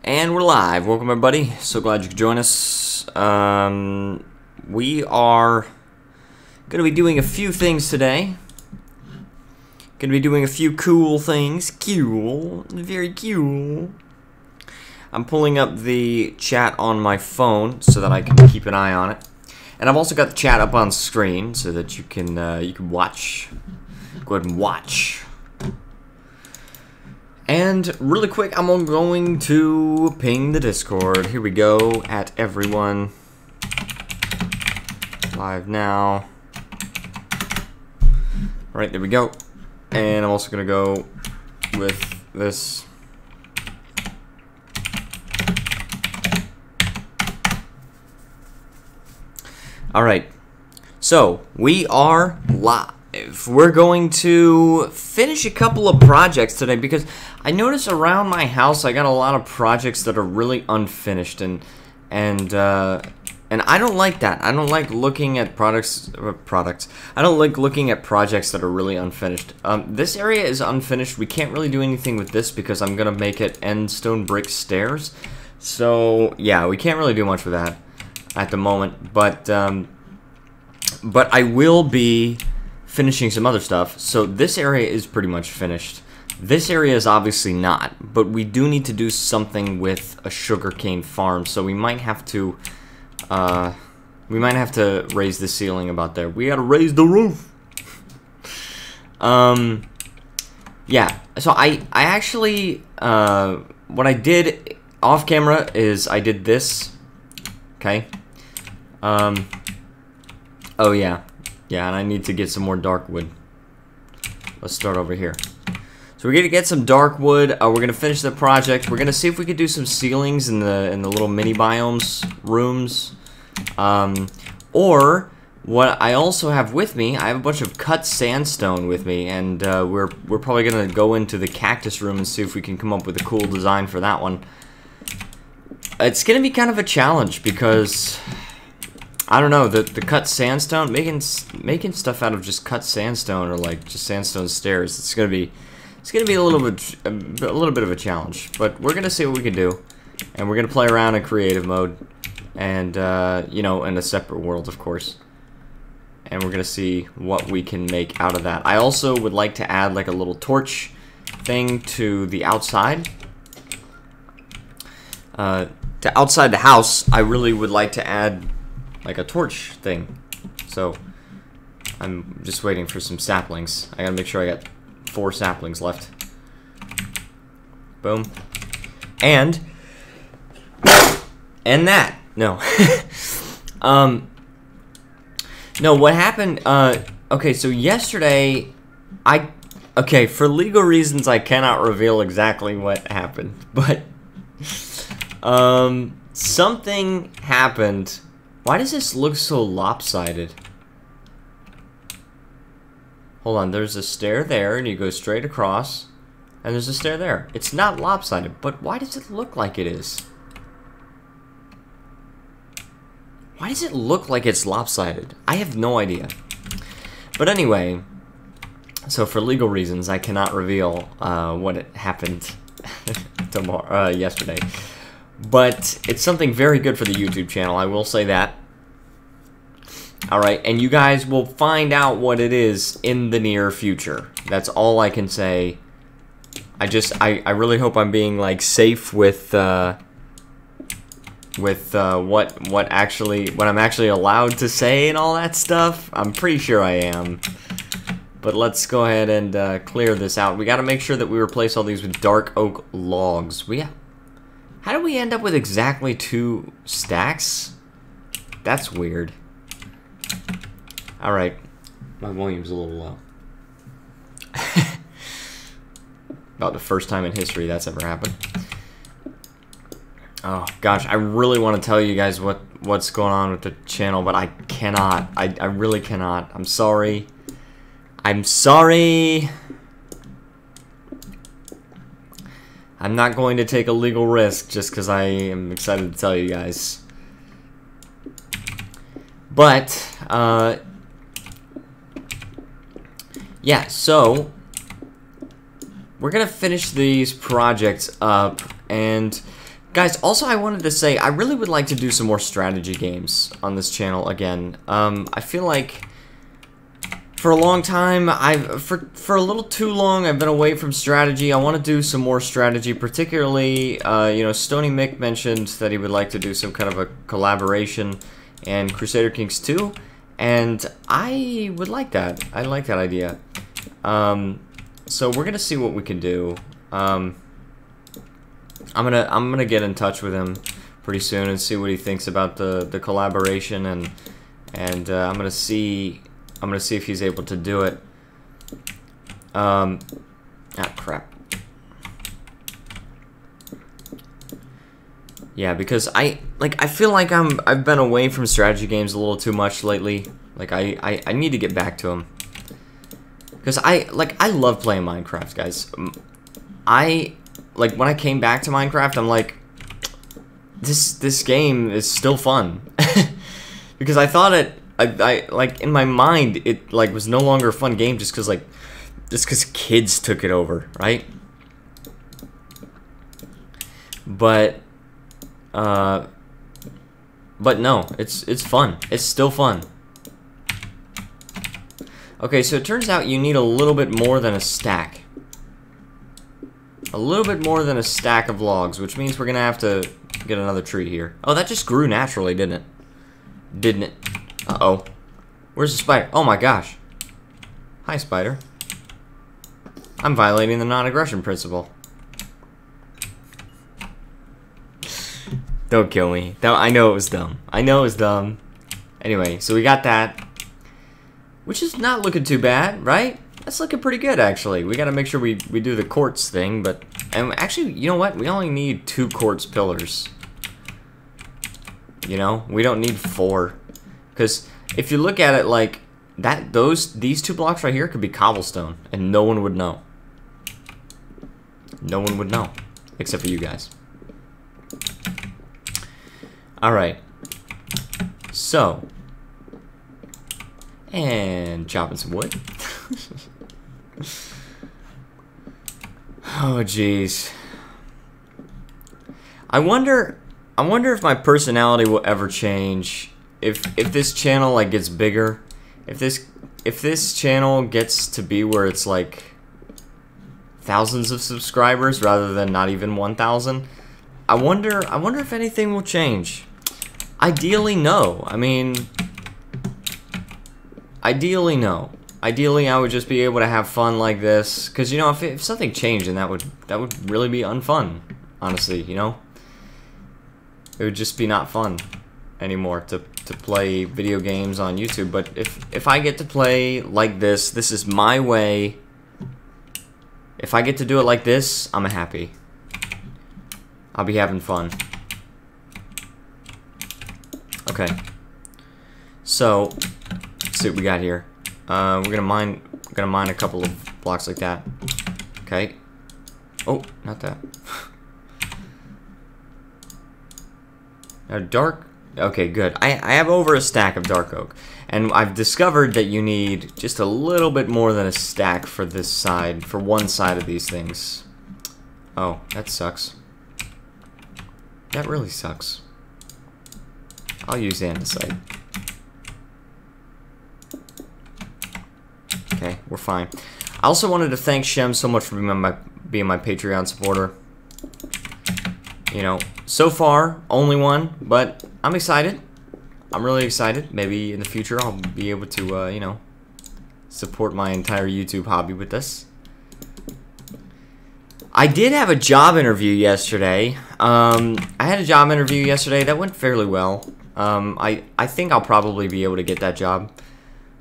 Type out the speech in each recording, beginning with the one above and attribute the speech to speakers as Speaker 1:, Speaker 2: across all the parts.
Speaker 1: And we're live. Welcome everybody. So glad you could join us. We are going to be doing a few things today. Going to be doing a few cool things. Cool. Very cool. I'm pulling up the chat on my phone so that I can keep an eye on it. And I've also got the chat up on screen so that you can watch. Go ahead and watch. And really quick, I'm going to ping the Discord. Here we go, at everyone. Live now. Alright, there we go. And I'm also going to go with this. Alright, so we are live. We're going to finish a couple of projects today because I notice around my house I got a lot of projects that are really unfinished and I don't like that. I don't like looking at products. I don't like looking at projects that are really unfinished. This area is unfinished. We can't really do anything with this because I'm gonna make it end stone brick stairs. So yeah, we can't really do much with that at the moment. But I will be finishing some other stuff. So this area is pretty much finished. This area is obviously not, but we do need to do something with a sugarcane farm. So we might have to raise the ceiling about there. We gotta raise the roof. Yeah. So I actually what I did off camera is I did this. Okay. Oh yeah. Yeah, and I need to get some more dark wood. Let's start over here. So we're gonna get some dark wood. We're gonna finish the project. We're gonna see if we could do some ceilings in the little mini biomes rooms. Or what I also have with me, I have a bunch of cut sandstone with me, and we're probably gonna go into the cactus room and see if we can come up with a cool design for that one. It's gonna be kind of a challenge because I don't know, the cut sandstone, making stuff out of just cut sandstone or like just sandstone stairs. It's gonna be a little bit of a challenge, but we're gonna see what we can do, and we're gonna play around in creative mode, and you know, in a separate world, of course. And we're gonna see what we can make out of that. I also would like to add like a little torch thing to the outside. To outside the house, I really would like to add like a torch thing. So I'm just waiting for some saplings. I gotta make sure I got 4 saplings left. Boom. And that. No. No, what happened, okay, so yesterday okay, for legal reasons I cannot reveal exactly what happened, but something happened. Why does this look so lopsided? Hold on, there's a stair there, and you go straight across, and there's a stair there. It's not lopsided, but why does it look like it is? Why does it look like it's lopsided? I have no idea. But anyway, so for legal reasons, I cannot reveal what happened yesterday. But it's something very good for the YouTube channel, I will say that. Alright, and you guys will find out what it is in the near future. That's all I can say. I really hope I'm being like safe with what I'm actually allowed to say and all that stuff. I'm pretty sure I am. But let's go ahead and clear this out. We gotta make sure that we replace all these with dark oak logs. How did we end up with exactly 2 stacks? That's weird. Alright. My volume's a little low. About the first time in history that's ever happened. Oh gosh, I really want to tell you guys what's going on with the channel, but I cannot. I really cannot. I'm sorry. I'm sorry. I'm not going to take a legal risk just because I am excited to tell you guys. But, yeah, so we're going to finish these projects up, and Guys, also I wanted to say, I really would like to do some more strategy games on this channel again. I feel like for a long time, for a little too long, I've been away from strategy. I want to do some more strategy, particularly, you know, Stony Mick mentioned that he would like to do some kind of a collaboration and Crusader Kings 2, and I would like that. I like that idea. So we're gonna see what we can do. I'm gonna get in touch with him pretty soon and see what he thinks about the collaboration, and I'm gonna see if he's able to do it. Ah, crap. Yeah, because I feel like I've been away from strategy games a little too much lately. Like I need to get back to them. Because I love playing Minecraft, guys. Like, when I came back to Minecraft, I'm like, this game is still fun. Because I thought I like, in my mind, it, like, was no longer a fun game just because kids took it over, right? But no, it's fun. It's still fun. Okay, so it turns out you need a little bit more than a stack. A little bit more than a stack of logs, which means we're gonna have to get another tree here. Oh, that just grew naturally, didn't it? Didn't it? Uh-oh. Where's the spider? Oh my gosh. Hi, spider. I'm violating the non-aggression principle. Don't kill me. I know it was dumb. I know it was dumb. Anyway, so we got that. Which is not looking too bad, right? That's looking pretty good, actually. We gotta make sure we do the quartz thing, but... And actually, you know what? We only need 2 quartz pillars. You know? We don't need 4. Because if you look at it like... These 2 blocks right here could be cobblestone, and no one would know. No one would know. Except for you guys. Alright. So... And chopping some wood. Oh jeez. I wonder if my personality will ever change if this channel like gets bigger. If this channel gets to be where it's like thousands of subscribers rather than not even 1,000. I wonder if anything will change. Ideally, no. I mean, ideally, no. Ideally, I would just be able to have fun like this, because, you know, if something changed, then that would really be unfun, honestly, you know? It would just be not fun anymore to play video games on YouTube, but if I get to play like this is my way. If I get to do it like this, I'm happy. I'll be having fun. Okay. So, let's see what we got here. We're gonna mine a couple of blocks like that. Okay. Oh, not that. Now dark. Okay, good. I have over a stack of dark oak, and I've discovered that you need just a little bit more than a stack for this side, for one side of these things. Oh, that sucks. That really sucks. I'll use andesite. Okay, we're fine. I also wanted to thank Shem so much for being my Patreon supporter. You know, so far, only one, but I'm excited. I'm really excited. Maybe in the future I'll be able to, you know, support my entire YouTube hobby with this. I did have a job interview yesterday. I had a job interview yesterday that went fairly well. I think I'll probably be able to get that job,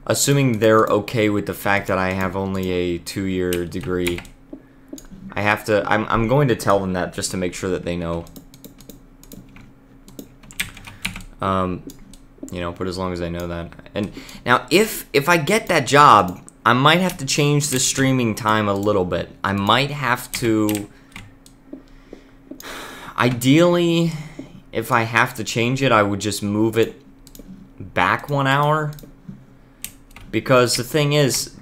Speaker 1: assuming they're okay with the fact that I have only a 2-year degree. I'm going to tell them that just to make sure that they know. You know, but as long as they know that. And now, if I get that job, I might have to change the streaming time a little bit. I might have to... Ideally, if I have to change it, I would just move it back 1 hour. Because the thing is,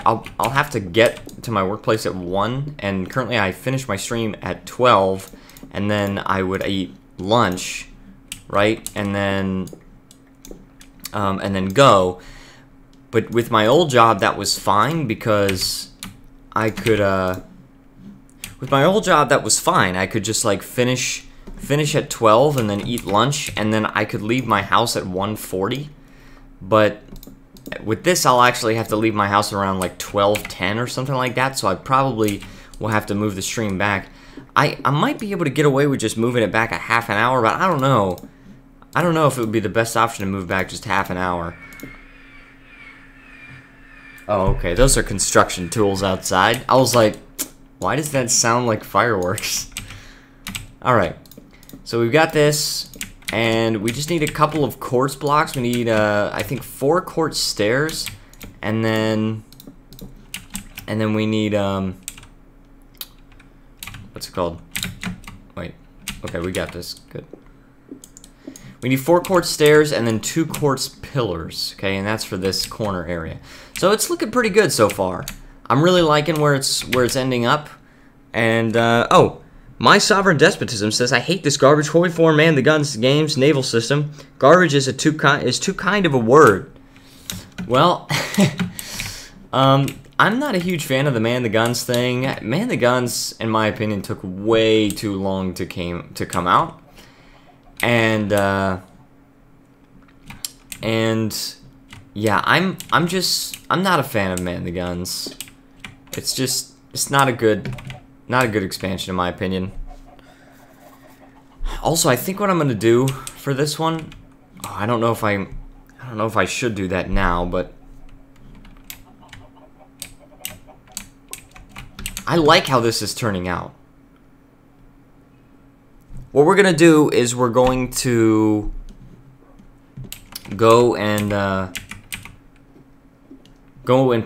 Speaker 1: I'll have to get to my workplace at 1, and currently I finish my stream at 12, and then I would eat lunch, right? And then go. But with my old job, that was fine because I could, with my old job, that was fine. I could just like finish at 12 and then eat lunch, and then I could leave my house at 1:40. But with this, I'll actually have to leave my house around like 12:10 or something like that, so I probably will have to move the stream back. I might be able to get away with just moving it back a half an hour, but I don't know. I don't know if it would be the best option to move back just half an hour. Oh, okay, those are construction tools outside. I was like, why does that sound like fireworks? Alright, so we've got this, and we just need a couple of quartz blocks. We need, I think, 4 quartz stairs, and then we need, what's it called? Wait, okay, we got this, good. We need 4 quartz stairs and then 2 quartz pillars, okay, and that's for this corner area. So it's looking pretty good so far. I'm really liking where it's ending up. And oh, My Sovereign Despotism says, I hate this garbage. Hoi 4 man the guns games naval system. Garbage is too kind of a word. Well, I'm not a huge fan of the man the guns thing. Man the guns, in my opinion, took way too long to come out. And yeah, I'm not a fan of Man the Guns. It's not a good expansion in my opinion. Also, I think what I'm gonna do for this one, I don't know if I should do that now, but I like how this is turning out. What we're gonna do is we're going to go and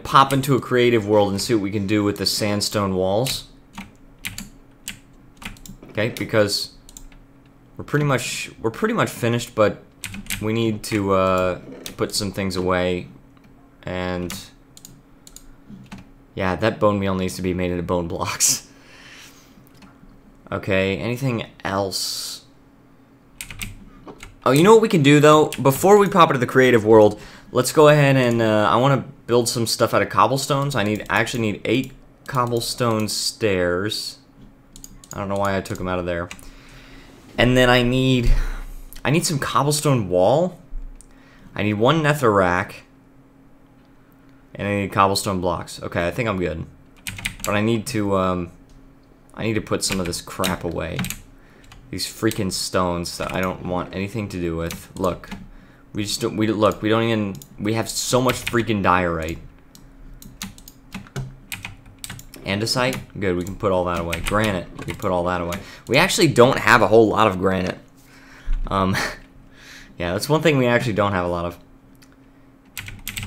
Speaker 1: pop into a creative world and see what we can do with the sandstone walls. Okay, because we're pretty much finished, but we need to put some things away, and yeah, that bone meal needs to be made into bone blocks. Okay, anything else? Oh, you know what we can do, though? Before we pop into the creative world, let's go ahead and, I want to build some stuff out of cobblestones. I actually need 8 cobblestone stairs. I don't know why I took them out of there. And then I need some cobblestone wall. I need 1 netherrack. And I need cobblestone blocks. Okay, I think I'm good. But I need to put some of this crap away. These freaking stones that I don't want anything to do with. Look, we have so much freaking diorite. Andesite? Good, we can put all that away. Granite, we can put all that away. We actually don't have a whole lot of granite. Yeah, that's one thing we actually don't have a lot of.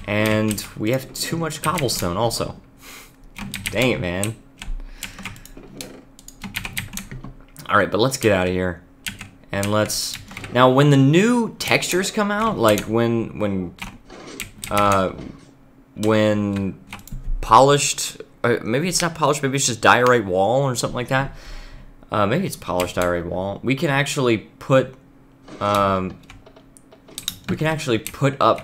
Speaker 1: And we have too much cobblestone also. Dang it, man. Alright, but let's get out of here. And let's... Now, when the new textures come out, like when polished... maybe it's not polished, maybe it's just diorite wall or something like that. Maybe it's polished diorite wall. We can actually put... up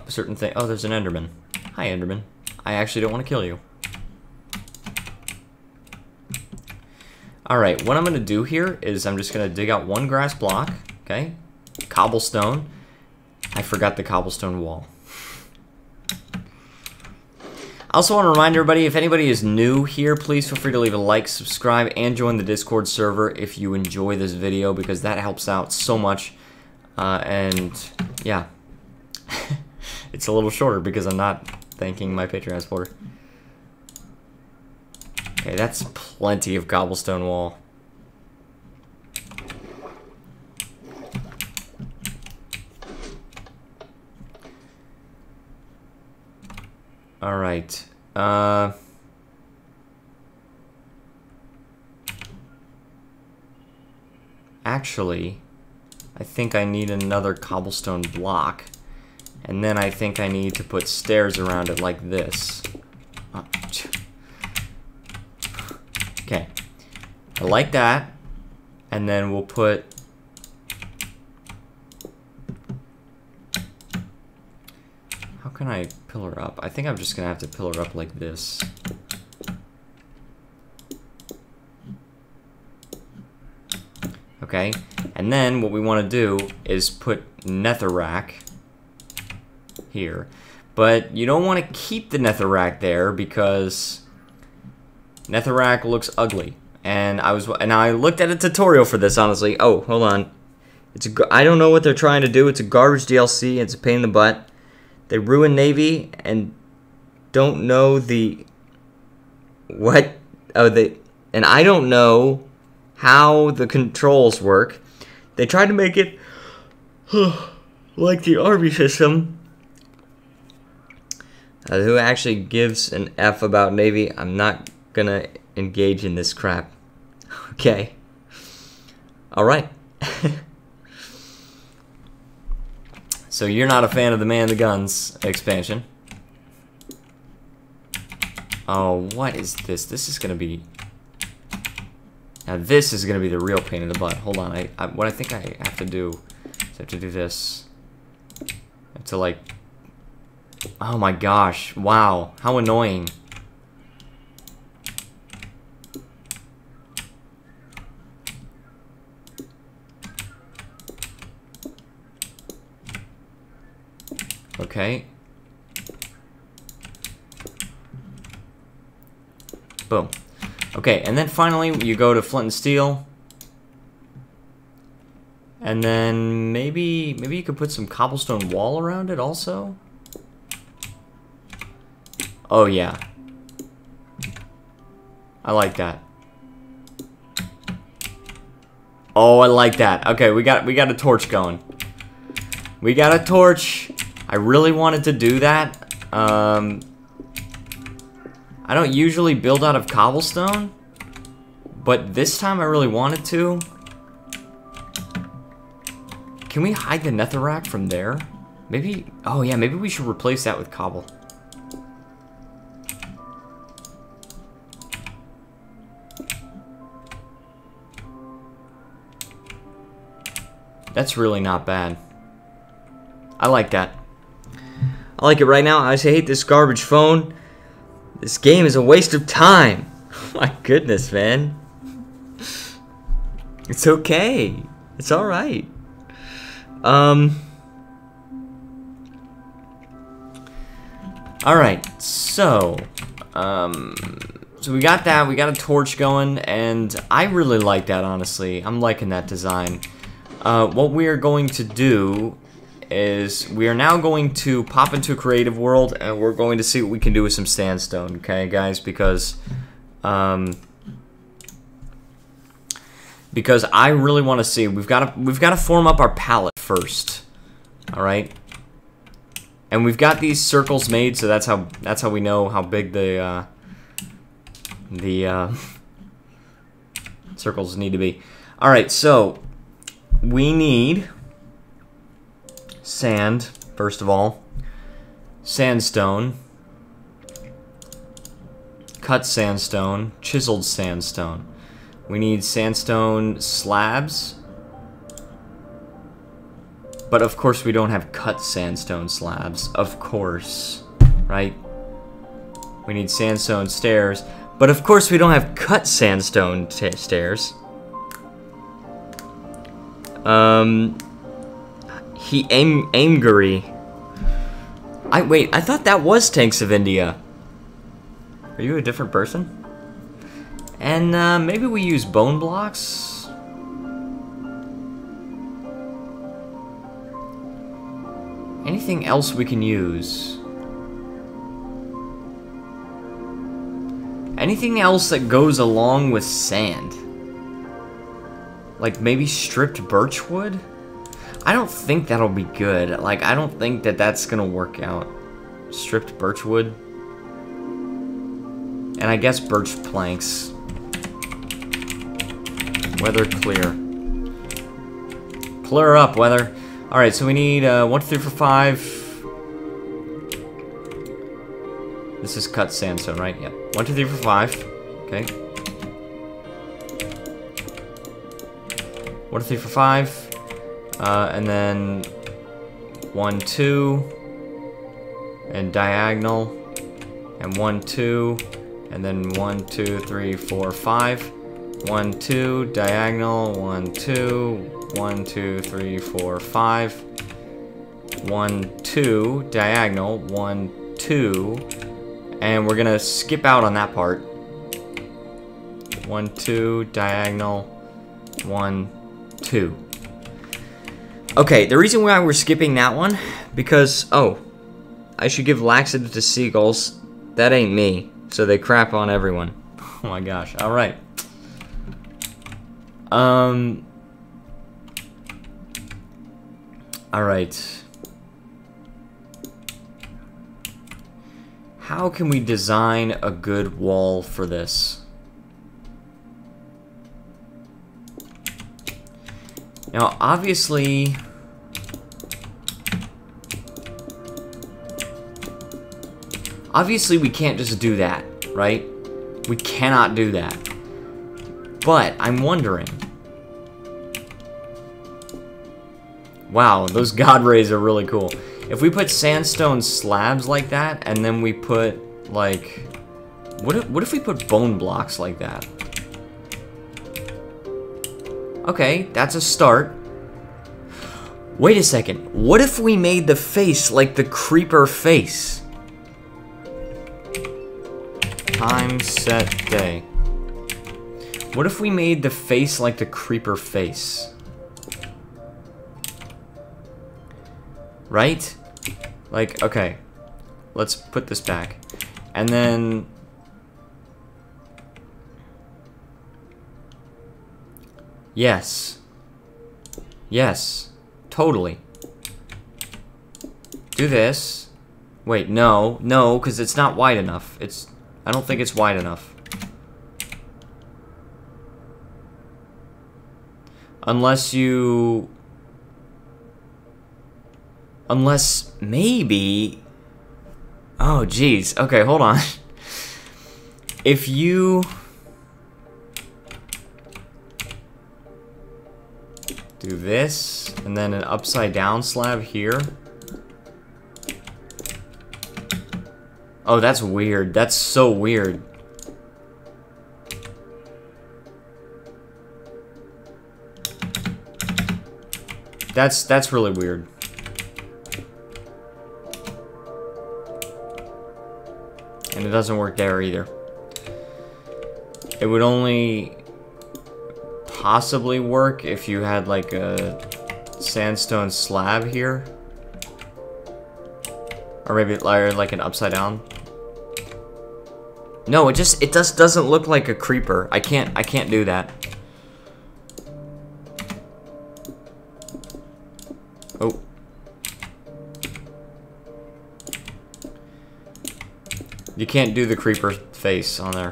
Speaker 1: certain things. Oh, there's an Enderman. Hi, Enderman. I actually don't want to kill you. Alright, what I'm going to do here is I'm just going to dig out 1 grass block, okay? Cobblestone. I forgot the cobblestone wall. I also want to remind everybody, if anybody is new here, please feel free to leave a like, subscribe, and join the Discord server if you enjoy this video, because that helps out so much. And, yeah. It's a little shorter because I'm not thanking my Patreon supporter. Okay, that's plenty of cobblestone wall. Alright. Actually, I think I need another cobblestone block. And then I think I need to put stairs around it like this. Okay. I like that. And then we'll put... How can I pillar up? I think I'm just gonna have to pillar up like this. Okay, and then what we want to do is put netherrack here. But you don't want to keep the netherrack there because netherrack looks ugly. And I looked at a tutorial for this, honestly. Oh, hold on. I don't know what they're trying to do. It's a garbage DLC. It's a pain in the butt. They ruin Navy and don't know the what. Oh, and I don't know how the controls work. They tried to make it like the Army system. Who actually gives an F about Navy? I'm not gonna engage in this crap. Okay. Alright. So you're not a fan of the Man the Guns expansion. Oh, what is this? This is gonna be... Now this is gonna be the real pain in the butt. Hold on, what I think I have to do is I have to do this. I have to like... Oh my gosh, wow, how annoying. Okay. Boom. Okay, and then finally you go to flint and steel. And then maybe you could put some cobblestone wall around it also. Oh yeah. I like that. Oh, I like that. Okay, we got a torch going. We got a torch. I really wanted to do that. I don't usually build out of cobblestone, but this time I really wanted to. Can we hide the netherrack from there? Maybe, oh yeah, maybe we should replace that with cobble. That's really not bad. I like that. I like it right now. I hate this garbage phone. This game is a waste of time. My goodness, man. It's okay. It's alright. Alright, so we got that, we got a torch going, and I really like that, honestly. I'm liking that design. What we are going to do is we are now going to pop into a creative world, and we're going to see what we can do with some sandstone, okay, guys? Because I really want to see. We've got to form up our palette first, all right? And we've got these circles made, so that's how we know how big the circles need to be. All right, so we need sand, first of all, sandstone, cut sandstone, chiseled sandstone. We need sandstone slabs, but of course we don't have cut sandstone slabs, of course, right? We need sandstone stairs, but of course we don't have cut sandstone stairs. Aimgary. Wait, I thought that was Tanks of India. Are you a different person? And maybe we use bone blocks. Anything else we can use? Anything else that goes along with sand? Like maybe stripped birchwood? I don't think that'll be good. Like, I don't think that that's gonna work out. Stripped birchwood. And I guess birch planks. Weather clear. Clear up, weather. Alright, so we need 1, 2, 3, 4, 5. This is cut sandstone, right? Yep. 1, 2, 3, 4, 5. Okay. 1, 2, 3, 4, 5. And then 1, 2. And diagonal. And 1, 2. And then 1, 2, 3, 4, 5. 1, 2. Diagonal. 1, 2. 1, 2, 3, 4, 5. 1, 2. Diagonal. 1, 2. And we're gonna skip out on that part. 1, 2. Diagonal. 1, 2. Okay, the reason why we're skipping that one, because, oh, I should give laxative to seagulls. That ain't me, so they crap on everyone. Oh my gosh, alright. Alright. How can we design a good wall for this? Now, obviously, we can't just do that, right? We cannot do that. But I'm wondering. Wow, those god rays are really cool. If we put sandstone slabs like that, and then we put, like, what if we put bone blocks like that? Okay, that's a start. Wait a second. What if we made the face like the creeper face? Time, set, day. What if we made the face like the creeper face? Right? Like, okay. Let's put this back. And then... Yes. Yes. Totally. Do this. Wait, no. No, because it's not wide enough. I don't think it's wide enough. Unless maybe... Oh, geez. Okay, hold on. If you... do this, and then an upside down slab here. Oh, that's weird. That's so weird. That's really weird. And it doesn't work there either. It would only possibly work if you had like a sandstone slab here. Or maybe like an upside down. No, it just doesn't look like a creeper. I can't do that. Oh. You can't do the creeper face on there.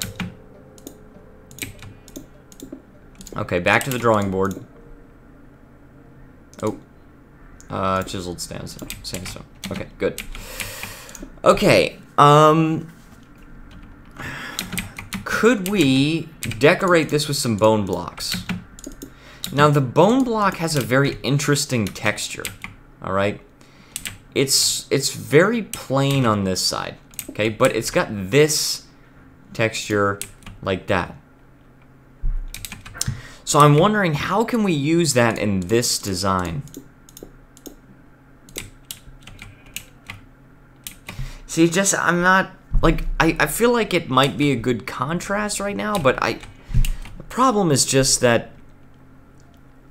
Speaker 1: Okay, back to the drawing board. Oh. Chiseled sandstone. Okay, good. Okay, could we decorate this with some bone blocks? Now, the bone block has a very interesting texture, alright? It's very plain on this side, okay? But it's got this texture like that. So I'm wondering, how can we use that in this design? See, I'm not, like, I feel like it might be a good contrast right now, but the problem is just that,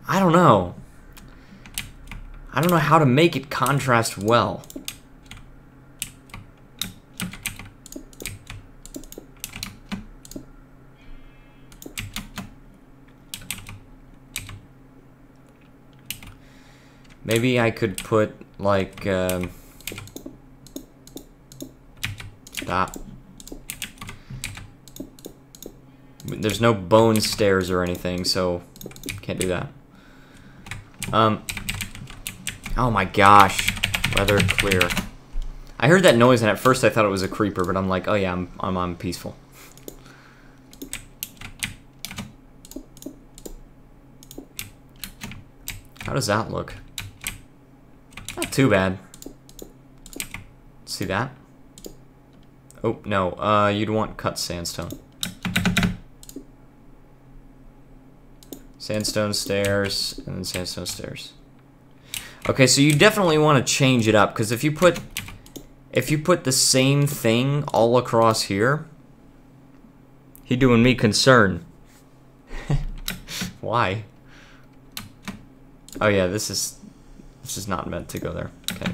Speaker 1: I don't know. I don't know how to make it contrast well. Maybe I could put, like, stop. There's no bone stairs or anything, so can't do that. Oh my gosh. Weather clear. I heard that noise and at first I thought it was a creeper, but I'm like, oh yeah, I'm peaceful. How does that look? Not too bad. See that? Oh, no. You'd want cut sandstone. Sandstone stairs, and then sandstone stairs. Okay, so you definitely want to change it up, because if you put the same thing all across here, he doing me concern. Why? Oh yeah, this is not meant to go there. Okay.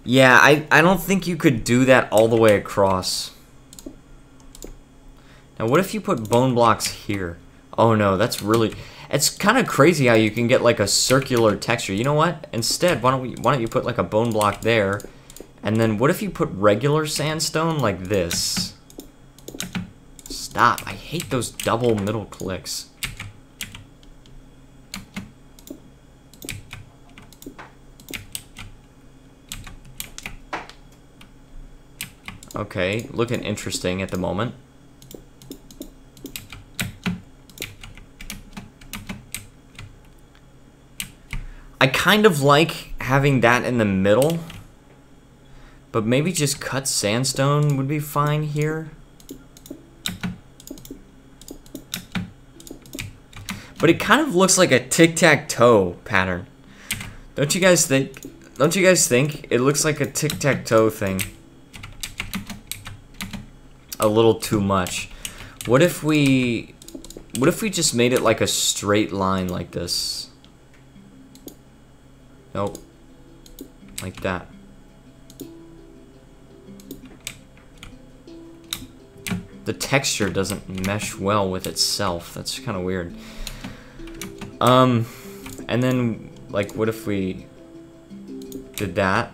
Speaker 1: Yeah, I don't think you could do that all the way across. Now, what if you put bone blocks here? Oh no, that's really... It's kind of crazy how you can get like a circular texture. You know what? Instead, why don't you put like a bone block there, and then what if you put regular sandstone like this? Stop! I hate those double middle clicks. Okay, looking interesting at the moment. I kind of like having that in the middle, but maybe just cut sandstone would be fine here. But it kind of looks like a tic-tac-toe pattern. Don't you guys think? Don't you guys think it looks like a tic-tac-toe thing? A little too much. What if we just made it like a straight line like this? Nope. Like that. The texture doesn't mesh well with itself. That's kind of weird. And then, like, what if we did that?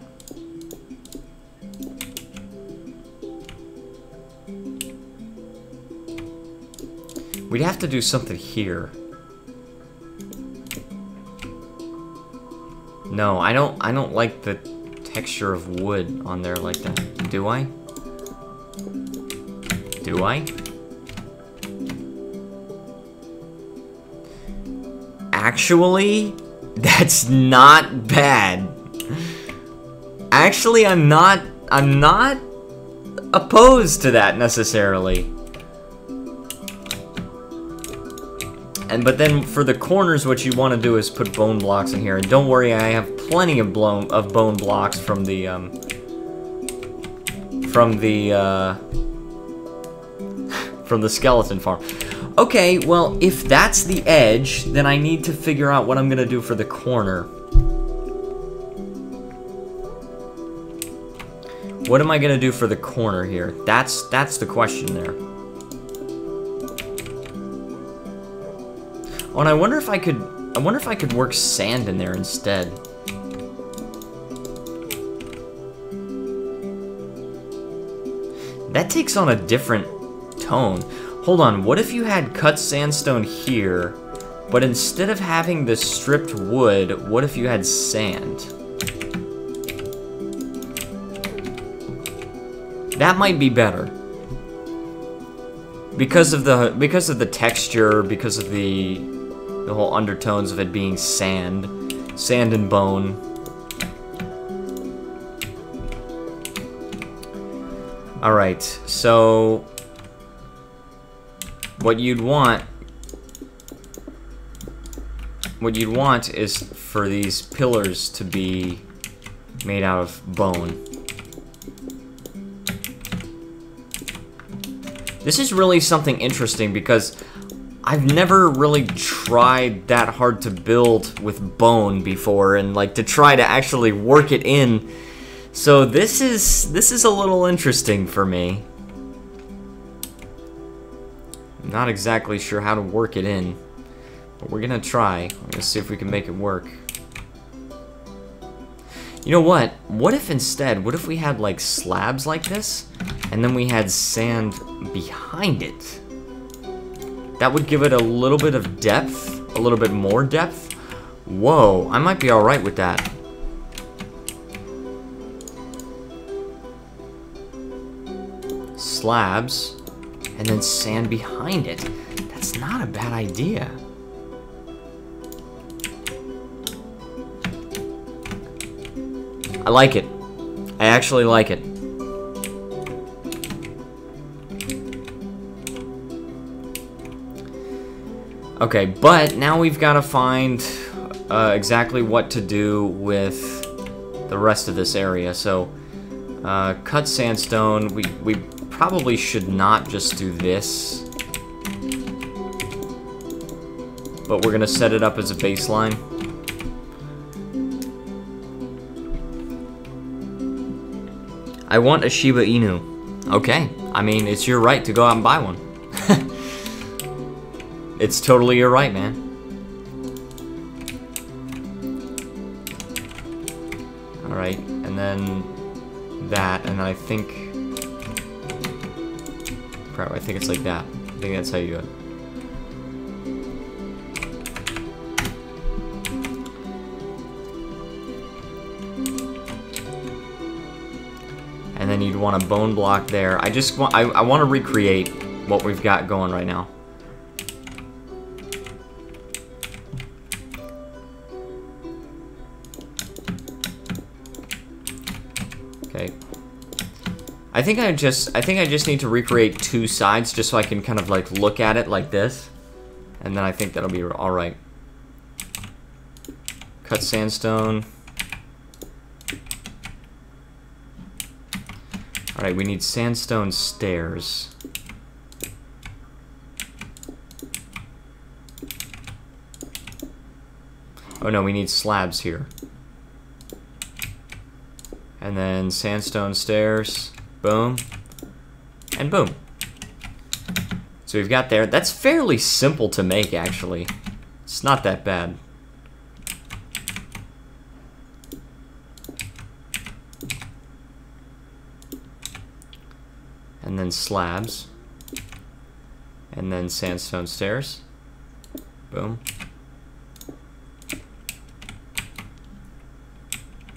Speaker 1: We'd have to do something here. No, I don't like the texture of wood on there like that. Do I? Do I? Actually, that's not bad. Actually, I'm not opposed to that necessarily. But then for the corners, what you want to do is put bone blocks in here. And don't worry, I have plenty of bone blocks from the skeleton farm. Okay, well, if that's the edge, then I need to figure out what I'm gonna do for the corner. What am I gonna do for the corner here? That's the question there. Oh, and I wonder if I could work sand in there instead. That takes on a different tone. Hold on, what if you had cut sandstone here, but instead of having the stripped wood, what if you had sand? That might be better. Because of the texture, because of the whole undertones of it being sand and bone. Alright, so what you'd want is for these pillars to be made out of bone. This is really something interesting because I've never really tried that hard to build with bone before, and like to try to actually work it in. So this is a little interesting for me. I'm not exactly sure how to work it in, but we're gonna try. We're gonna see if we can make it work. You know what? What if instead, what if we had like slabs like this, and then we had sand behind it? That would give it a little bit of depth, a little bit more depth. Whoa, I might be alright with that. Slabs. And then sand behind it. That's not a bad idea. I like it. I actually like it. Okay, but now we've got to find exactly what to do with the rest of this area. So, cut sandstone. We probably should not just do this. But we're going to set it up as a baseline. I want a Shiba Inu. Okay, I mean, it's your right to go out and buy one. It's totally your right, man. Alright, and then that, and then I think... Crap, I think it's like that. I think that's how you do it. And then you'd want a bone block there. I want to recreate what we've got going right now. Okay. I think I just need to recreate two sides just so I can kind of like look at it like this. And then I think that'll be all right. Cut sandstone. All right, we need sandstone stairs. Oh no, we need slabs here. And then sandstone stairs, boom, and boom. So we've got there. That's fairly simple to make, actually. It's not that bad. And then slabs. And then sandstone stairs. Boom.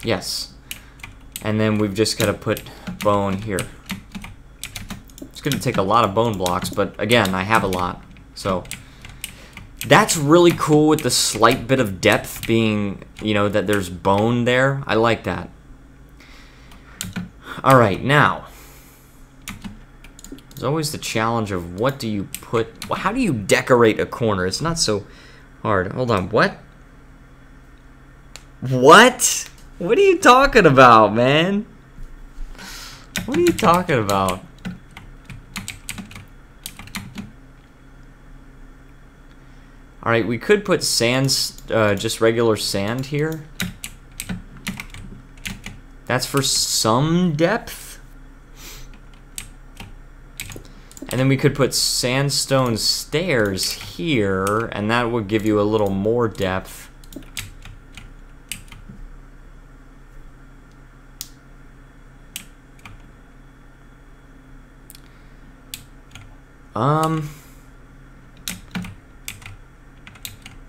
Speaker 1: Yes. And then we've just got to put bone here. It's going to take a lot of bone blocks, but again, I have a lot. So that's really cool with the slight bit of depth being, you know, that there's bone there. I like that. All right, now. There's always the challenge of what do you put, how do you decorate a corner? It's not so hard. Hold on, what? What? What are you talking about, man? What are you talking about? Alright, we could put sand, just regular sand here. That's for some depth. And then we could put sandstone stairs here, and that would give you a little more depth.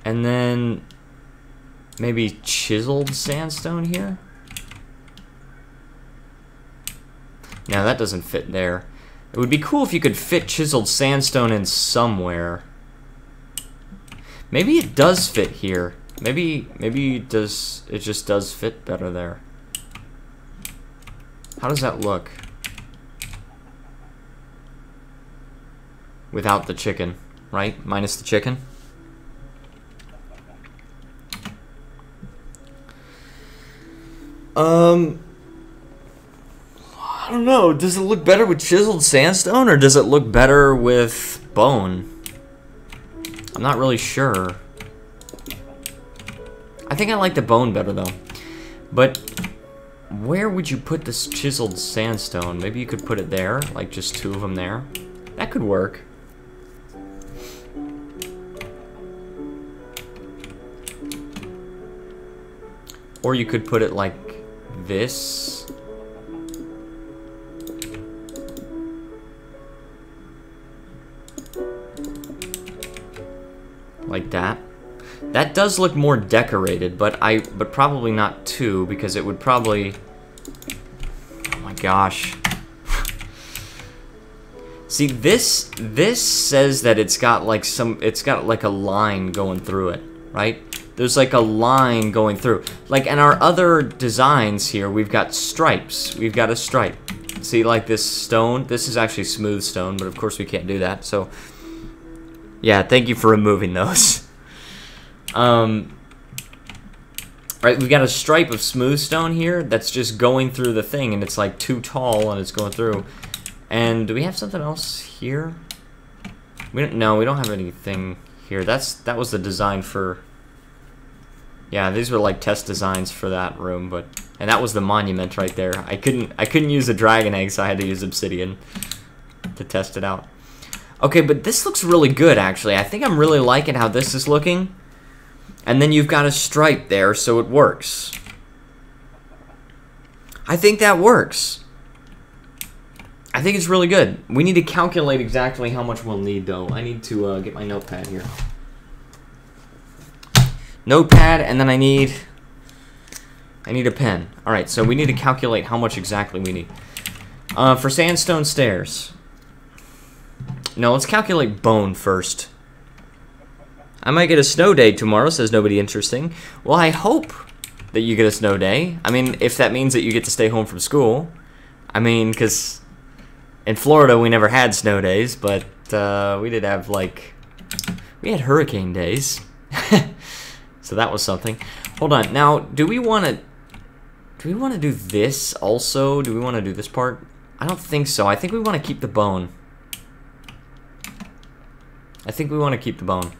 Speaker 1: And then maybe chiseled sandstone here. Now that doesn't fit there. It would be cool if you could fit chiseled sandstone in somewhere. Maybe it does fit here. Maybe it just does fit better there. How does that look? Without the chicken, right? Minus the chicken. I don't know. Does it look better with chiseled sandstone, or does it look better with bone? I'm not really sure. I think I like the bone better, though. But where would you put this chiseled sandstone? Maybe you could put it there, like just two of them there. That could work. Or you could put it like this. Like that. That does look more decorated, but probably not too, because it would probably... Oh my gosh. See, See, this says that it's got like a line going through it, right? There's like a line going through. Like in our other designs here, we've got stripes. We've got a stripe. See, like this stone, this is actually smooth stone, but of course we can't do that. So, yeah, thank you for removing those. Right, we've got a stripe of smooth stone here that's just going through the thing, and it's like too tall, and it's going through. And do we have something else here? We don't have anything here. That was the design for. Yeah, these were like test designs for that room, and that was the monument right there. I couldn't use a dragon egg, so I had to use obsidian to test it out. Okay, but this looks really good actually. I think I'm really liking how this is looking. And then you've got a stripe there, so it works. I think that works. I think it's really good. We need to calculate exactly how much we'll need, though. I need to get my notepad here. Notepad, and then I need a pen. All right, so we need to calculate how much exactly we need. For sandstone stairs. No, let's calculate bone first. I might get a snow day tomorrow, says nobody interesting. Well, I hope that you get a snow day. I mean, if that means that you get to stay home from school. I mean, because in Florida we never had snow days, but we did have, like, we had hurricane days. So that was something. Hold on. Now, do we want to do this also? Do we want to do this part? I don't think so. I think we want to keep the bone. I think we want to keep the bone.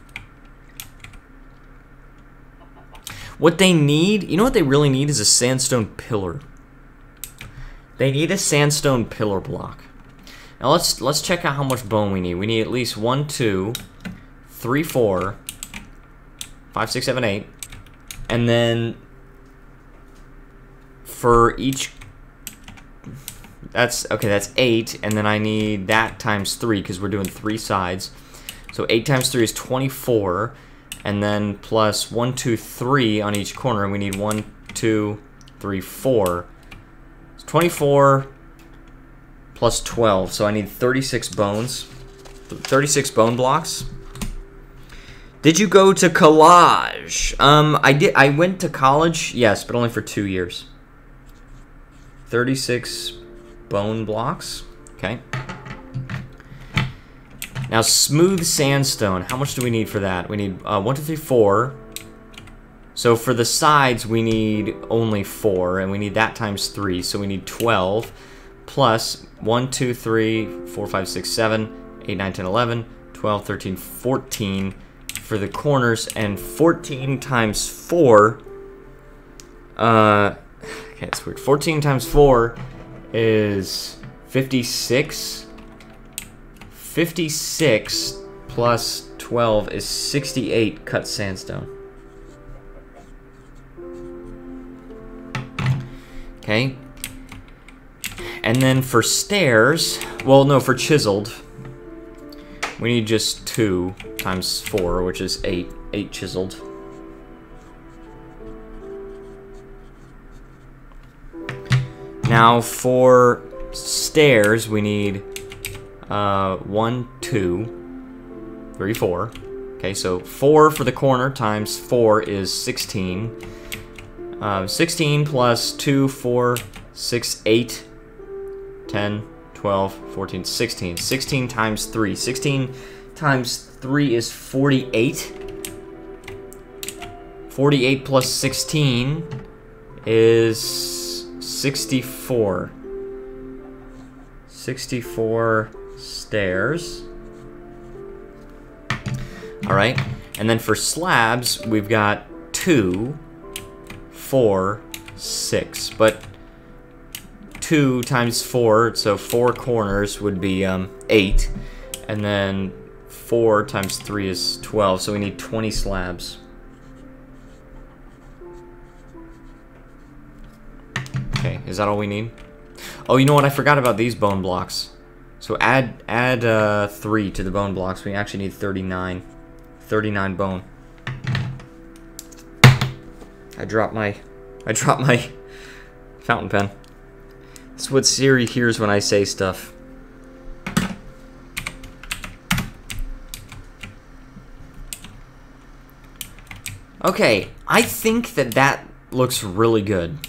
Speaker 1: What they need, you know what they really need is a sandstone pillar. They need a sandstone pillar block. Now let's check out how much bone we need. We need at least 1, 2, 3, 4, 5, 6, 7, 8. And then for each, that's 8, and then I need that times 3 because we're doing 3 sides. So 8 times 3 is 24. And then plus 1, 2, 3 on each corner, and we need 1, 2, 3, 4. It's 24 plus 12, so I need 36 bones. 36 bone blocks. Did you go to college? I did. I went to college, yes, but only for 2 years. 36 bone blocks. Okay. Now, smooth sandstone, how much do we need for that? We need 1, 2, 3, 4. So for the sides, we need only 4, and we need that times 3, so we need 12, plus 1, 2, 3, 4, 5, 6, 7, 8, 9, 10, 11, 12, 13, 14 for the corners, and 14 times 4, okay, it's weird. 14 times 4 is 56. 56 plus 12 is 68 cut sandstone. Okay. And then for stairs, well, no, for chiseled, we need just 2 times 4, which is 8. 8 chiseled. Now for stairs, we need 1, 2, 3, 4. Okay, so 4 for the corner times 4 is 16. 16 plus 2, 4, 6, 8, 10, 12, 14, 16. 16 times 3. 16 times 3 is 48. 48 plus 16 is 64. 64 stairs. Alright, and then for slabs, we've got 2, 4, 6. But 2 times 4, so 4 corners would be 8. And then 4 times 3 is 12, so we need 20 slabs. Okay, is that all we need? Oh, you know what? I forgot about these bone blocks. So add 3 to the bone blocks. We actually need 39. 39 bone. I dropped my fountain pen. That's what Siri hears when I say stuff. Okay, I think that looks really good.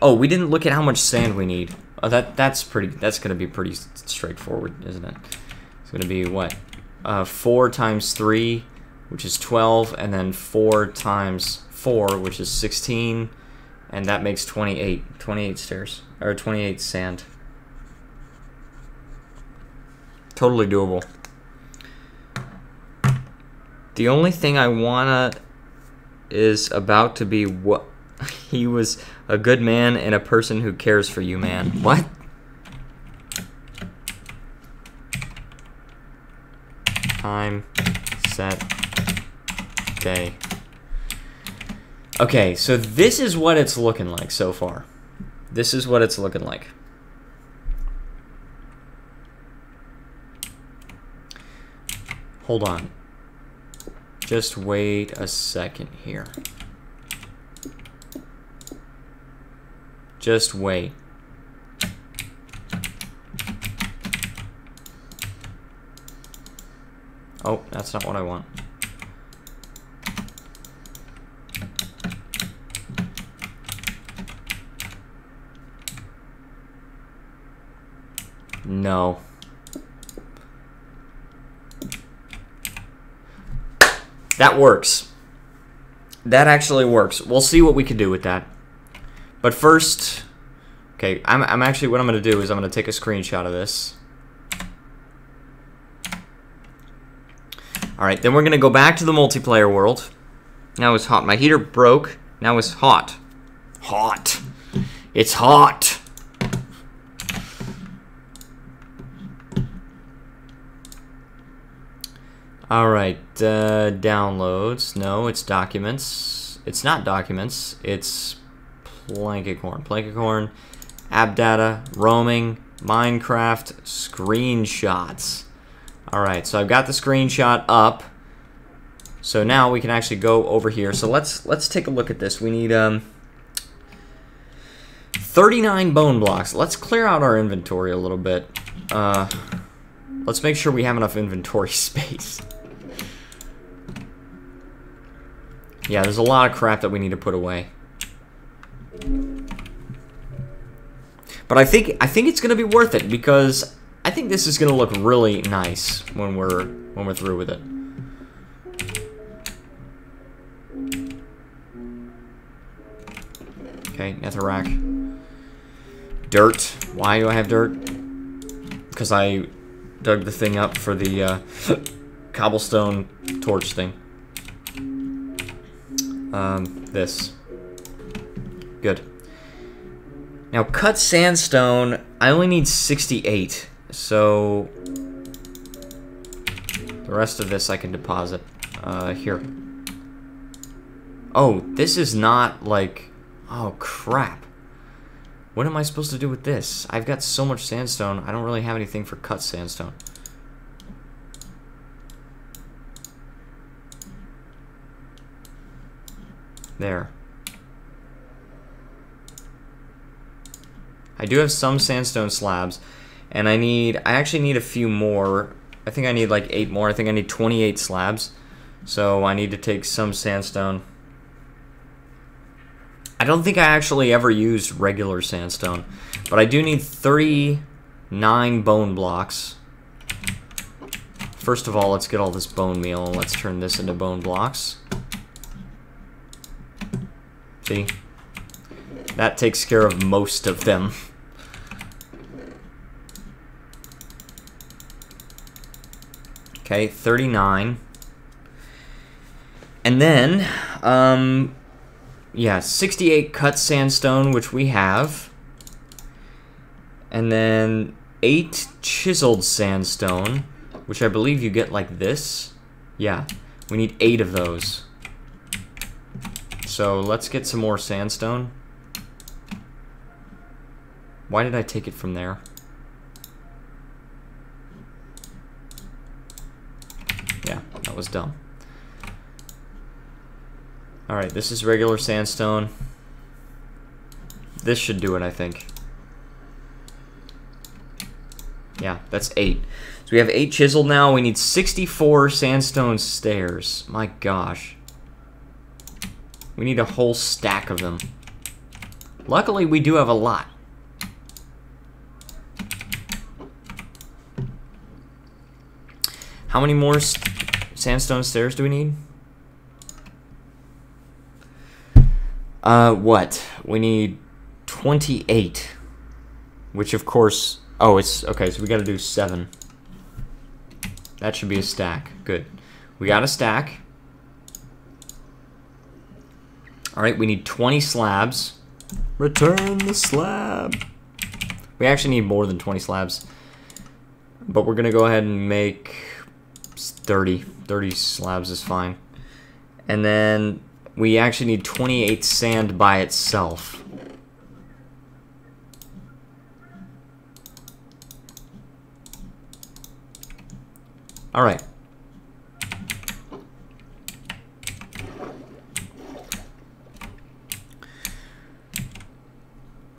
Speaker 1: Oh, we didn't look at how much sand we need. Oh, that's gonna be pretty straightforward, isn't it? It's gonna be what? 4 times 3, which is 12, and then 4 times 4, which is 16, and that makes 28. 28 stairs, or 28 sand. Totally doable. The only thing I wanna is about to be what he was a good man and a person who cares for you, man. What? Time, set, day. Okay, so this is what it's looking like so far. This is what it's looking like. Hold on. Just wait a second here. Just wait. Oh, that's not what I want. No. That works. That actually works. We'll see what we can do with that. But first, okay, I'm actually, what I'm going to do is I'm going to take a screenshot of this. Alright, then we're going to go back to the multiplayer world. Now it's hot. My heater broke. Now it's hot. Hot. It's hot. Alright, downloads. No, it's documents. It's not documents. It's Plankicorn. Plankicorn, app data, roaming, Minecraft, screenshots. Alright, so I've got the screenshot up. So now we can actually go over here. So let's take a look at this. We need 39 bone blocks. Let's clear out our inventory a little bit. Let's make sure we have enough inventory space. Yeah, there's a lot of crap that we need to put away. But I think it's gonna be worth it because I think this is gonna look really nice when we're through with it. Okay, netherrack. Dirt. Why do I have dirt? Because I dug the thing up for the cobblestone torch thing. This. Good. Now, cut sandstone, I only need 68, so the rest of this I can deposit here. Oh, this is not like... Oh, crap. What am I supposed to do with this? I've got so much sandstone, I don't really have anything for cut sandstone. There. I do have some sandstone slabs, and I actually need a few more. I think I need like 8 more. I think I need 28 slabs. So I need to take some sandstone. I don't think I actually ever used regular sandstone, but I do need 39 bone blocks. First of all, let's get all this bone meal, and let's turn this into bone blocks. See? That takes care of most of them. Okay, 39. And then, yeah, 68 cut sandstone, which we have. And then 8 chiseled sandstone, which I believe you get like this. Yeah, we need 8 of those. So let's get some more sandstone. Why did I take it from there? Yeah, that was dumb. Alright, this is regular sandstone. This should do it, I think. Yeah, that's 8. So we have 8 chiseled now. We need 64 sandstone stairs. My gosh. We need a whole stack of them. Luckily, we do have a lot. How many more sandstone stairs do we need? What? We need 28. Which, of course... Oh, it's... Okay, so we gotta do 7. That should be a stack. Good. We got a stack. Alright, we need 20 slabs. Return the slab. We actually need more than 20 slabs. But we're gonna go ahead and make 30. 30 slabs is fine. And then we actually need 28 sand by itself. Alright.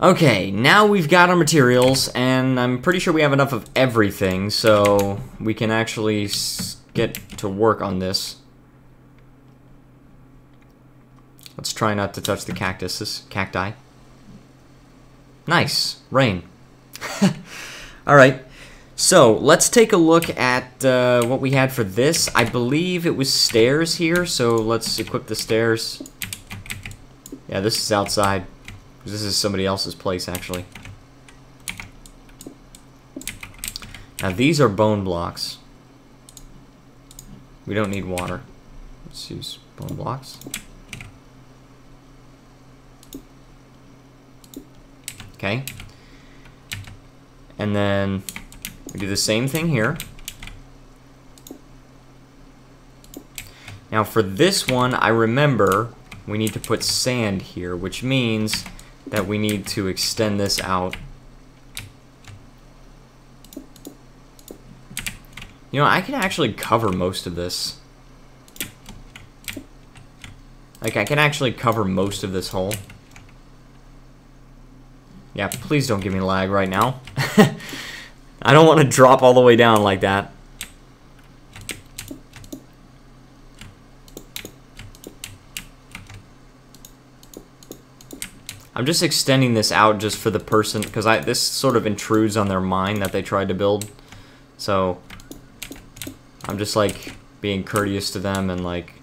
Speaker 1: Okay, now we've got our materials, and I'm pretty sure we have enough of everything, so we can actually get to work on this. Let's try not to touch the cacti. Nice, rain. Alright, so let's take a look at what we had for this. I believe it was stairs here, so let's equip the stairs. Yeah, this is outside. This is somebody else's place, actually. Now, these are bone blocks. We don't need water. Let's use bone blocks. Okay. And then we do the same thing here. Now, for this one, I remember we need to put sand here, which means that we need to extend this out. You know, I can actually cover most of this. Like, I can actually cover most of this hole. Yeah, please don't give me lag right now. I don't want to drop all the way down like that. I'm just extending this out just for the person, because this sort of intrudes on their mind that they tried to build. So, I'm just, like, being courteous to them and, like...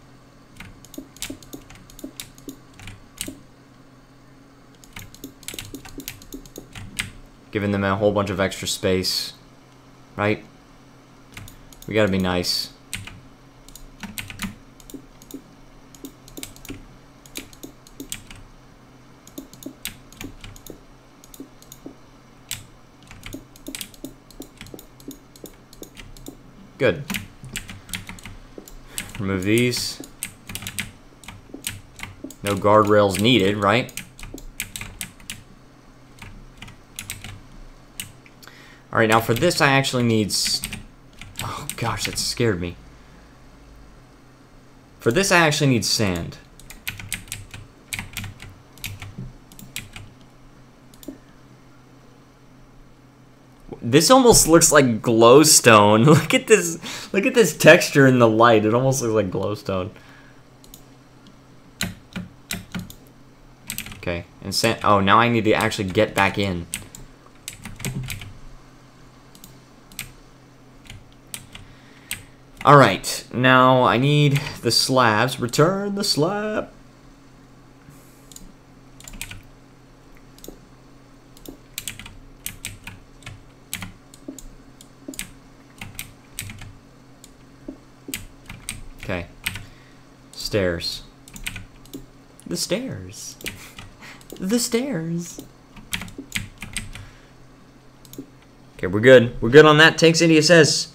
Speaker 1: giving them a whole bunch of extra space. Right? We gotta be nice. Good. Remove these. No guardrails needed, right? Alright, now for this I actually need... Oh gosh, that scared me. For this I actually need sand. This almost looks like glowstone. Look at this texture in the light. It almost looks like glowstone. Okay, and sand. Oh, now I need to actually get back in. All right, now I need the slabs. Return the slab. Okay. Stairs. The stairs. The stairs. Okay, we're good. We're good on that. Tanks India says,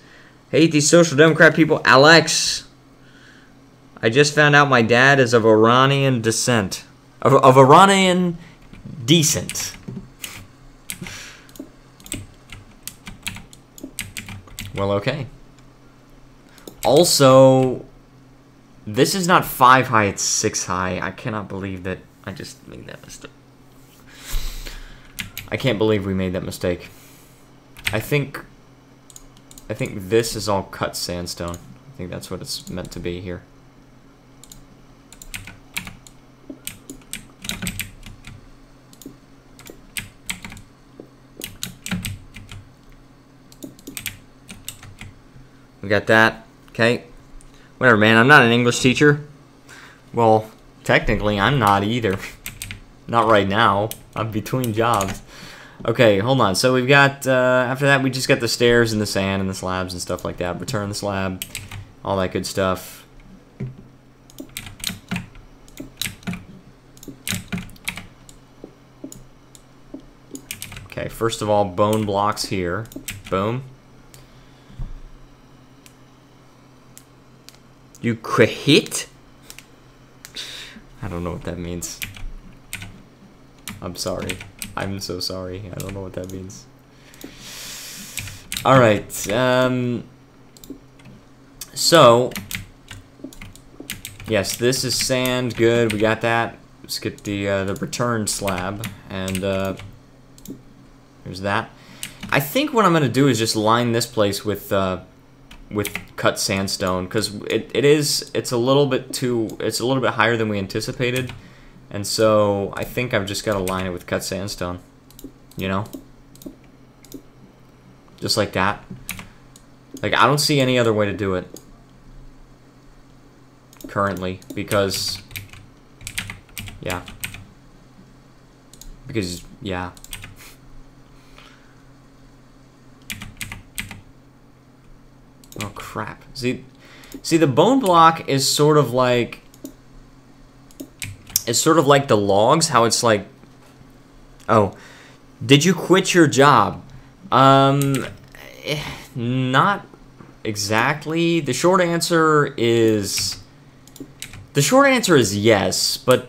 Speaker 1: hate these social democrat people. Alex, I just found out my dad is of Iranian descent. Of Iranian decent. Well, okay. Also, this is not 5 high, it's 6 high. I cannot believe that I just made that mistake. I can't believe we made that mistake. I think this is all cut sandstone. I think that's what it's meant to be here. We got that. Okay. Whatever, man. I'm not an English teacher. Well, technically, I'm not either. Not right now. I'm between jobs. Okay, hold on. So we've got, after that, we just got the stairs and the sand and the slabs and stuff like that. Return the slab. All that good stuff. Okay, first of all, bone blocks here. Boom. You quit? I don't know what that means. I'm sorry. I'm so sorry. I don't know what that means. Alright, so, yes, this is sand, good, we got that. Let's get the return slab, and, there's that. I think what I'm going to do is just line this place with cut sandstone, because it's a little bit higher than we anticipated, and so I think I've just got to line it with cut sandstone, you know, just like that. Like, I don't see any other way to do it currently, because yeah, oh crap. See the bone block is sort of like the logs, how it's like, oh, did you quit your job? Not exactly. The short answer is yes, but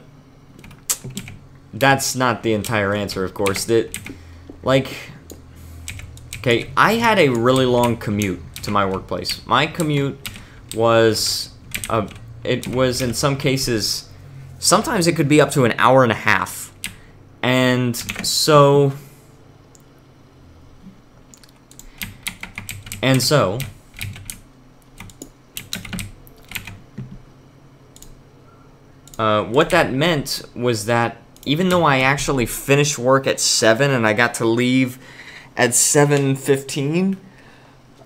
Speaker 1: that's not the entire answer, of course. That, like, okay, I had a really long commute to my workplace. My commute was, it was in some cases, sometimes it could be up to an hour and a half. And so, what that meant was that even though I actually finished work at 7 and I got to leave at 7:15,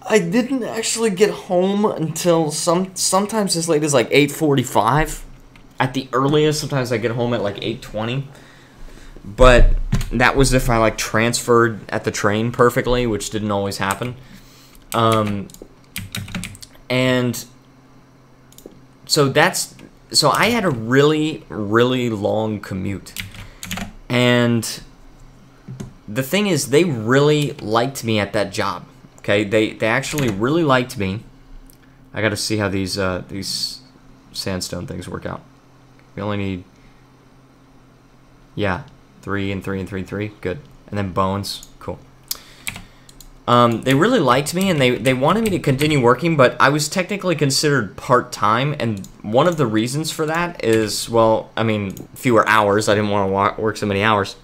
Speaker 1: I didn't actually get home until sometimes as late as like 8:45 at the earliest. Sometimes I get home at like 8:20, but that was if I like transferred at the train perfectly, which didn't always happen. And so I had a really, really long commute. And the thing is, they really liked me at that job. Okay, they actually really liked me. I got to see how these sandstone things work out. We only need, yeah, 3 and 3 and 3 and 3. Good. And then bones. Cool. They really liked me, and they wanted me to continue working, but I was technically considered part-time, and one of the reasons for that is, well, I mean, fewer hours. I didn't want to work so many hours.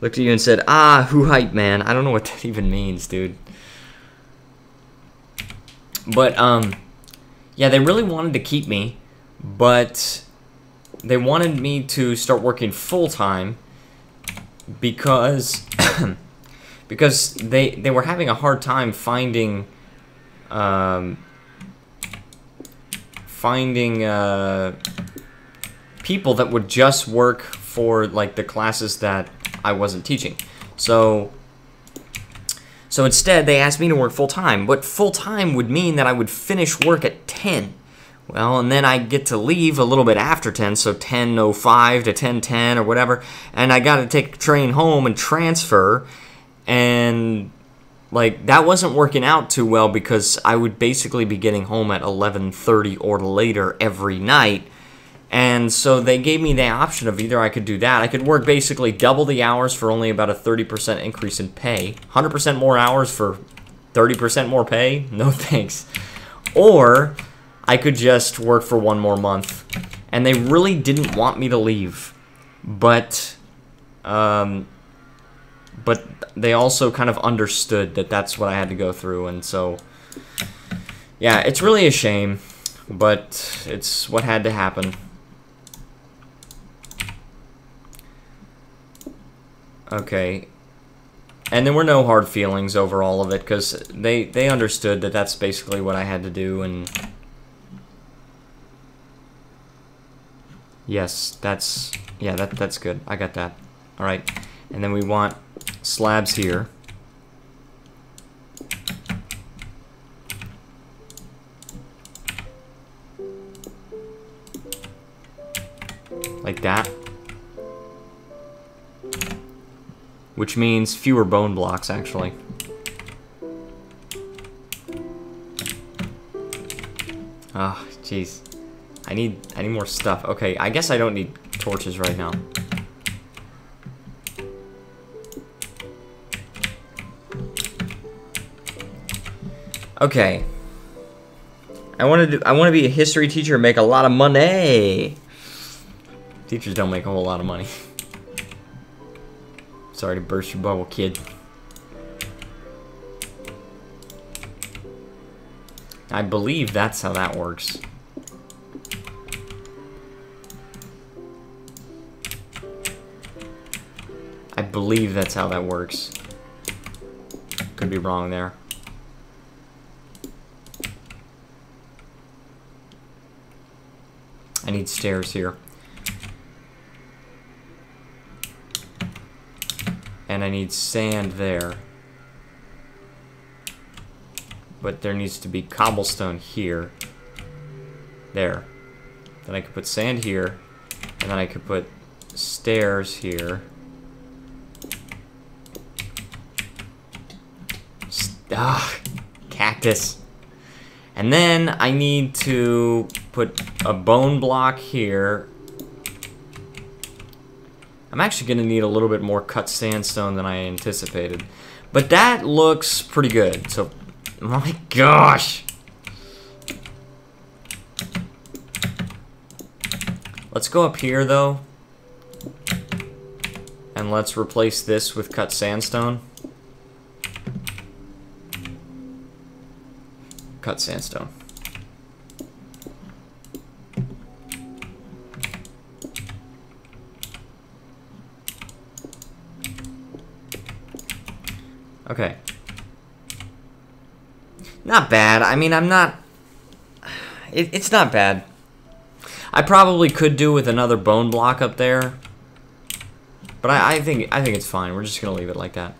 Speaker 1: Looked at you and said, ah, who hype, man. I don't know what that even means, dude. But, yeah, they really wanted to keep me, but they wanted me to start working full-time because because they were having a hard time finding people that would just work for like the classes that I wasn't teaching. So instead they asked me to work full-time. But full-time would mean that I would finish work at 10. Well, and then I get to leave a little bit after 10, so 10:05 to 10:10 or whatever, and I got to take a train home and transfer. And, like, that wasn't working out too well because I would basically be getting home at 11:30 or later every night. And so they gave me the option of either I could do that. I could work basically double the hours for only about a 30% increase in pay. 100% more hours for 30% more pay? No thanks. Or I could just work for 1 more month. And they really didn't want me to leave. But they also kind of understood that that's what I had to go through, and so, yeah, it's really a shame, but it's what had to happen. Okay. And there were no hard feelings over all of it, because they understood that that's basically what I had to do, and... Yes, that's... Yeah, that's good. I got that. Alright. And then we want slabs here. Like that. Which means fewer bone blocks, actually. Oh, jeez. I need more stuff. Okay, I guess I don't need torches right now. Okay. I want to be a history teacher and make a lot of money. Teachers don't make a whole lot of money. Sorry to burst your bubble, kid. I believe that's how that works. I believe that's how that works. Could be wrong there. I need stairs here. And I need sand there. But there needs to be cobblestone here. There. Then I could put sand here. And then I could put stairs here. Cactus. And then I need to put a bone block here. I'm actually going to need a little bit more cut sandstone than I anticipated. But that looks pretty good. So, oh my gosh. Let's go up here, though. And let's replace this with cut sandstone. Cut sandstone. Okay. Not bad. I mean, I'm not... It's not bad. I probably could do with another bone block up there. But I think it's fine. We're just going to leave it like that.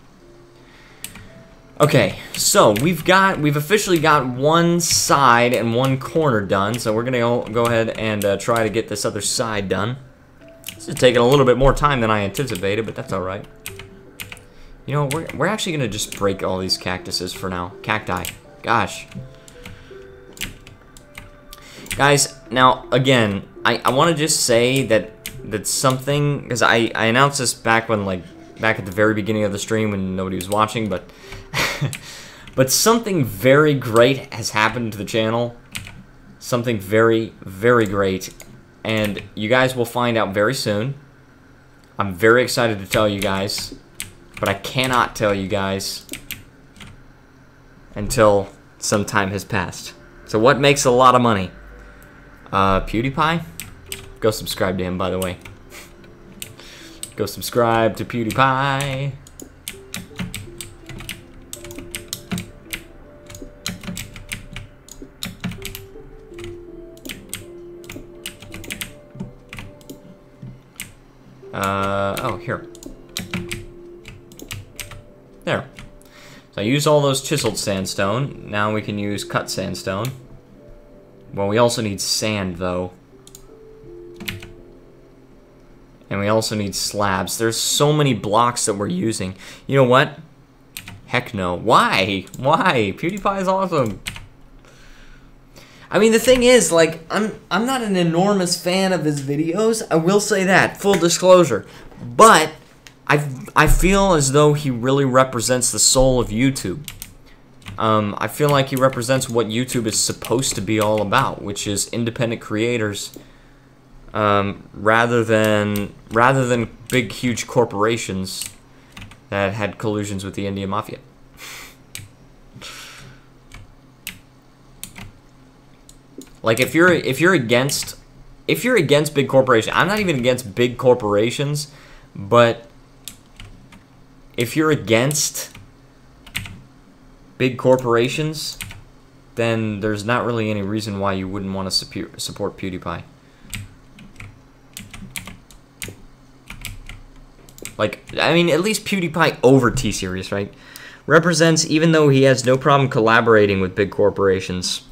Speaker 1: Okay, so we've officially got one side and one corner done. So we're going to go ahead and try to get this other side done. This is taking a little bit more time than I anticipated, but that's all right. You know, we're actually going to just break all these cactuses for now. Cacti. Gosh. Guys, now, again, I want to just say that something... Because I announced this back when, back at the very beginning of the stream when nobody was watching, but... but something very great has happened to the channel. Something very, very great. And you guys will find out very soon. I'm very excited to tell you guys. But I cannot tell you guys until some time has passed. So what makes a lot of money? PewDiePie? Go subscribe to him, by the way. Go subscribe to PewDiePie. Oh, here. There. So I used all those chiseled sandstone. Now we can use cut sandstone. Well, we also need sand, though. And we also need slabs. There's so many blocks that we're using. You know what? Heck no. Why? Why? PewDiePie is awesome. I mean, the thing is, I'm not an enormous fan of his videos. I will say that, full disclosure. But I feel as though he really represents the soul of YouTube. I feel like he represents what YouTube is supposed to be all about, which is independent creators, rather than big, huge corporations that had collusions with the Indian Mafia. Like if you're against big corporations, I'm not even against big corporations, but if you're against big corporations, then there's not really any reason why you wouldn't want to support PewDiePie. Like, I mean, at least PewDiePie over T-Series, right? Represents, even though he has no problem collaborating with big corporations.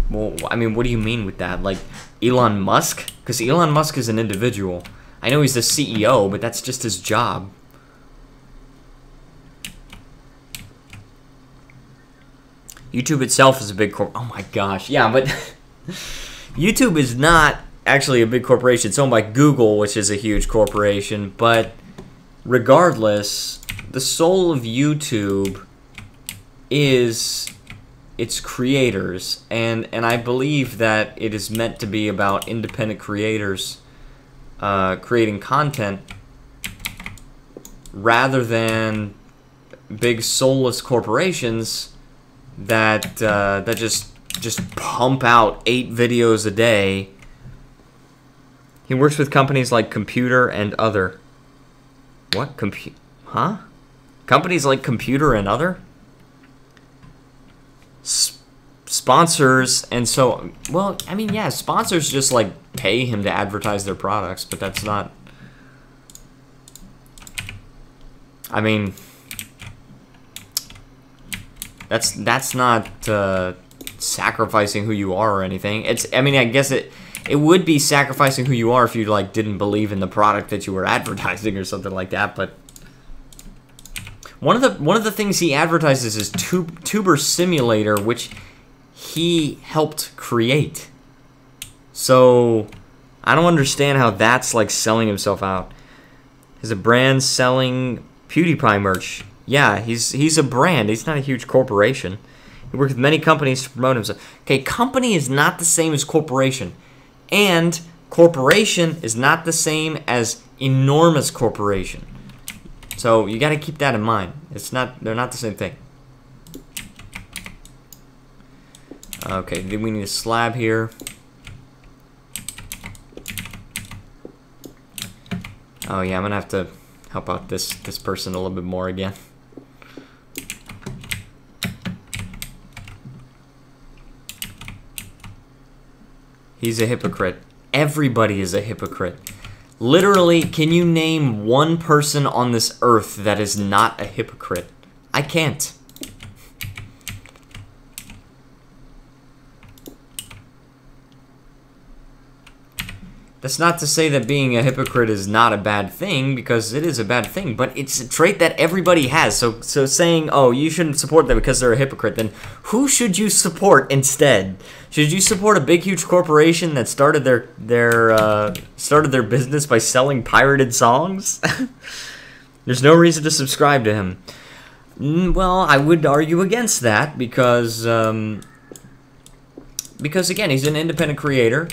Speaker 1: Well, I mean, what do you mean with that? Like, Elon Musk? Because Elon Musk is an individual. I know he's the CEO, but that's just his job. YouTube itself is a big corp. Oh my gosh, yeah, but YouTube is not actually a big corporation. It's owned by Google, which is a huge corporation. But regardless, the soul of YouTube is its creators, and I believe that it is meant to be about independent creators creating content rather than big soulless corporations that that just pump out 8 videos a day. He works with companies like Computer and Other. What? Huh? Companies like Computer and Other? Sponsors, and so, well, I mean, yeah, sponsors just, like, pay him to advertise their products, but that's not, I mean, that's not sacrificing who you are or anything. It's, I mean, I guess it would be sacrificing who you are if you, like, didn't believe in the product that you were advertising or something like that, but one of the things he advertises is Tuber Simulator, which he helped create. So I don't understand how that's like selling himself out. Is a brand selling PewDiePie merch? Yeah, he's a brand. He's not a huge corporation. He works with many companies to promote himself. Okay, company is not the same as corporation, and corporation is not the same as enormous corporation. So you got to keep that in mind. It's not, they're not the same thing. Okay, then we need a slab here. Oh yeah, I'm gonna have to help out this person a little bit more again. He's a hypocrite. Everybody is a hypocrite. Literally, can you name one person on this earth that is not a hypocrite? I can't. That's not to say that being a hypocrite is not a bad thing, because it is a bad thing, but it's a trait that everybody has. So saying, oh, you shouldn't support them because they're a hypocrite, then who should you support instead? Should you support a big, huge corporation that started their business by selling pirated songs? There's no reason to subscribe to him. Well, I would argue against that because again, he's an independent creator.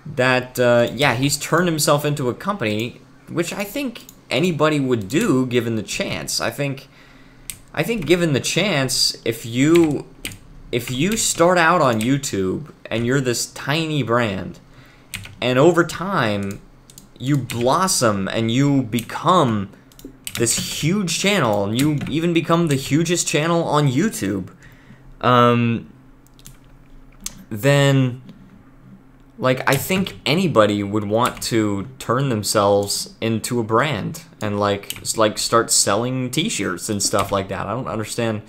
Speaker 1: That, yeah, he's turned himself into a company, which I think anybody would do given the chance. I think given the chance, if you start out on YouTube and you're this tiny brand, and over time you blossom and you become this huge channel, and you even become the hugest channel on YouTube, then, like, I think anybody would want to turn themselves into a brand and like start selling t-shirts and stuff like that. I don't understand